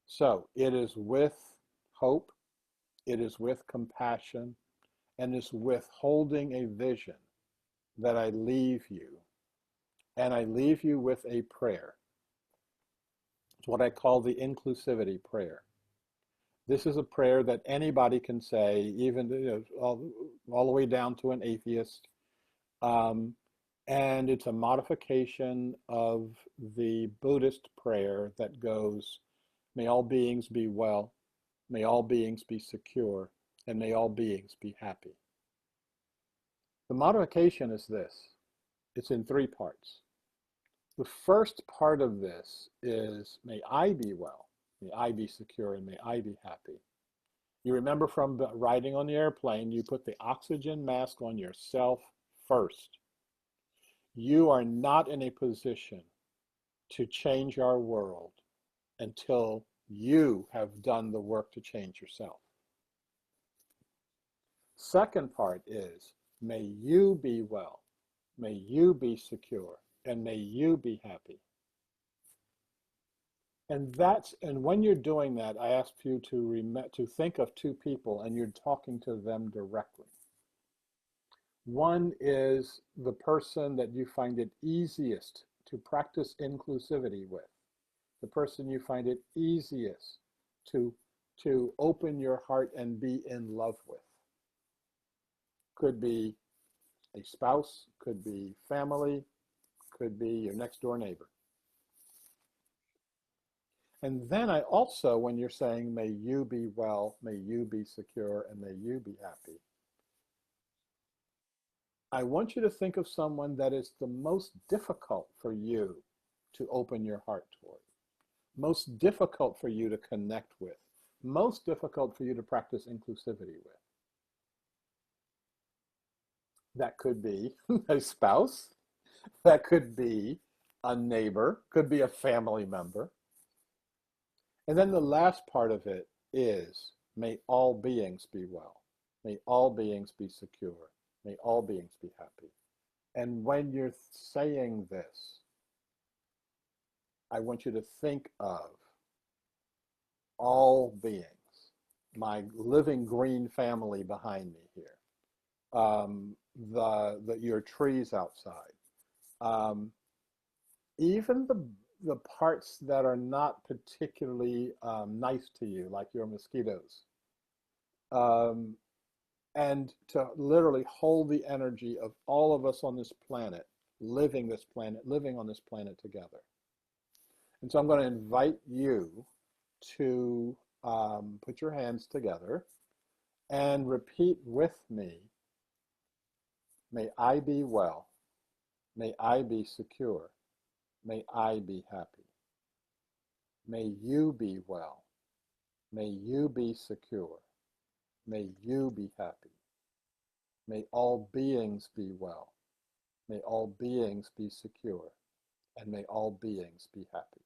Speaker 8: So it is with hope, it is with compassion, and it's with holding a vision that I leave you. And I leave you with a prayer. It's what I call the inclusivity prayer. This is a prayer that anybody can say, even all the way down to an atheist. And it's a modification of the Buddhist prayer that goes, may all beings be well, may all beings be secure, and may all beings be happy. The modification is this. It's in 3 parts. The first part of this is, may I be well, may I be secure, and may I be happy. You remember from riding on the airplane, you put the oxygen mask on yourself first. You are not in a position to change our world until you have done the work to change yourself. Second part is, may you be well, may you be secure, and may you be happy. And when you're doing that, I ask you to think of 2 people and you're talking to them directly. One is the person that you find it easiest to practice inclusivity with, the person you find it easiest to open your heart and be in love with. Could be a spouse, could be family, could be your next door neighbor. And then I also, when you're saying, may you be well, may you be secure, and may you be happy, I want you to think of someone that is the most difficult for you to open your heart toward, most difficult for you to connect with, most difficult for you to practice inclusivity with. That could be a spouse, that could be a neighbor, could be a family member. And then the last part of it is, may all beings be well. May all beings be secure. May all beings be happy. And when you're saying this, I want you to think of all beings, my living green family behind me here, your trees outside, even the parts that are not particularly nice to you, like your mosquitoes, and to literally hold the energy of all of us on this planet, living on this planet together. And so I'm going to invite you to put your hands together and repeat with me, may I be well, may I be secure, may I be happy. May you be well. May you be secure. May you be happy. May all beings be well. May all beings be secure. And may all beings be happy.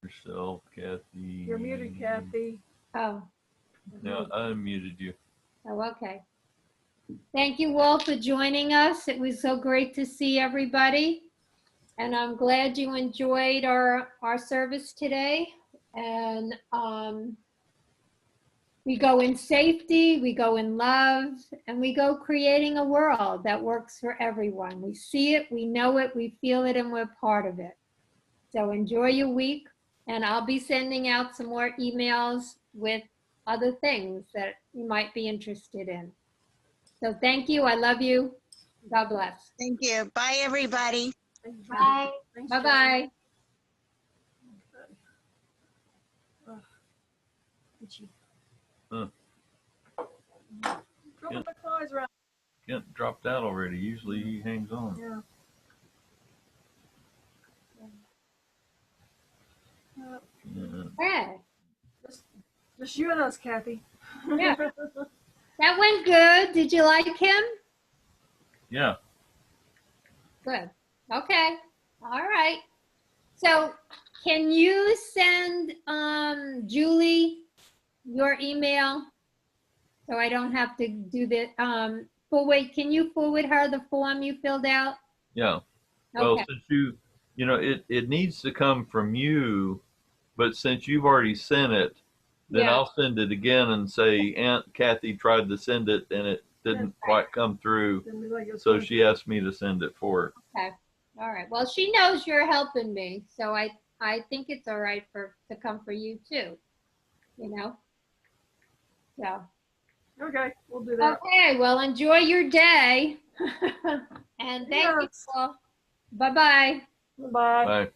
Speaker 3: Yourself, Kathy.
Speaker 4: You're muted, Kathy.
Speaker 1: Oh,
Speaker 3: Yeah, I unmuted you.
Speaker 1: oh, okay. Thank you all for joining us. It was so great to see everybody. And I'm glad you enjoyed our service today. And we go in safety, we go in love, and we go creating a world that works for everyone. We see it, we know it, we feel it, and we're part of it. So enjoy your week. And I'll be sending out some more emails with other things that you might be interested in. So thank you. I love you. God bless.
Speaker 7: Thank you. Bye, everybody.
Speaker 11: Bye.
Speaker 1: Bye-bye.
Speaker 3: Huh.
Speaker 4: Trouble the flies around.
Speaker 3: Kent dropped out already. Usually he hangs on.
Speaker 4: Yeah.
Speaker 1: Yeah.
Speaker 4: Just you and us, Kathy.
Speaker 1: Yeah. That went good. Did you like him?
Speaker 3: Yeah.
Speaker 1: Good. Okay. All right. So can you send Julie your email so I don't have to do that? Can you forward her the form you filled out?
Speaker 3: Yeah. Well,
Speaker 1: Okay.
Speaker 3: since you know, it needs to come from you, but since you've already sent it, then
Speaker 1: Yeah.
Speaker 3: I'll send it again and say, Aunt Kathy tried to send it and it didn't quite come through. So she asked me to send it for her.
Speaker 1: Okay. All right. Well, she knows you're helping me, so I think it's all right to come for you too. You know. So.
Speaker 4: Okay, we'll do that.
Speaker 1: Okay. Well, enjoy your day, and thank you all. Bye-bye.
Speaker 4: Bye.
Speaker 3: Bye.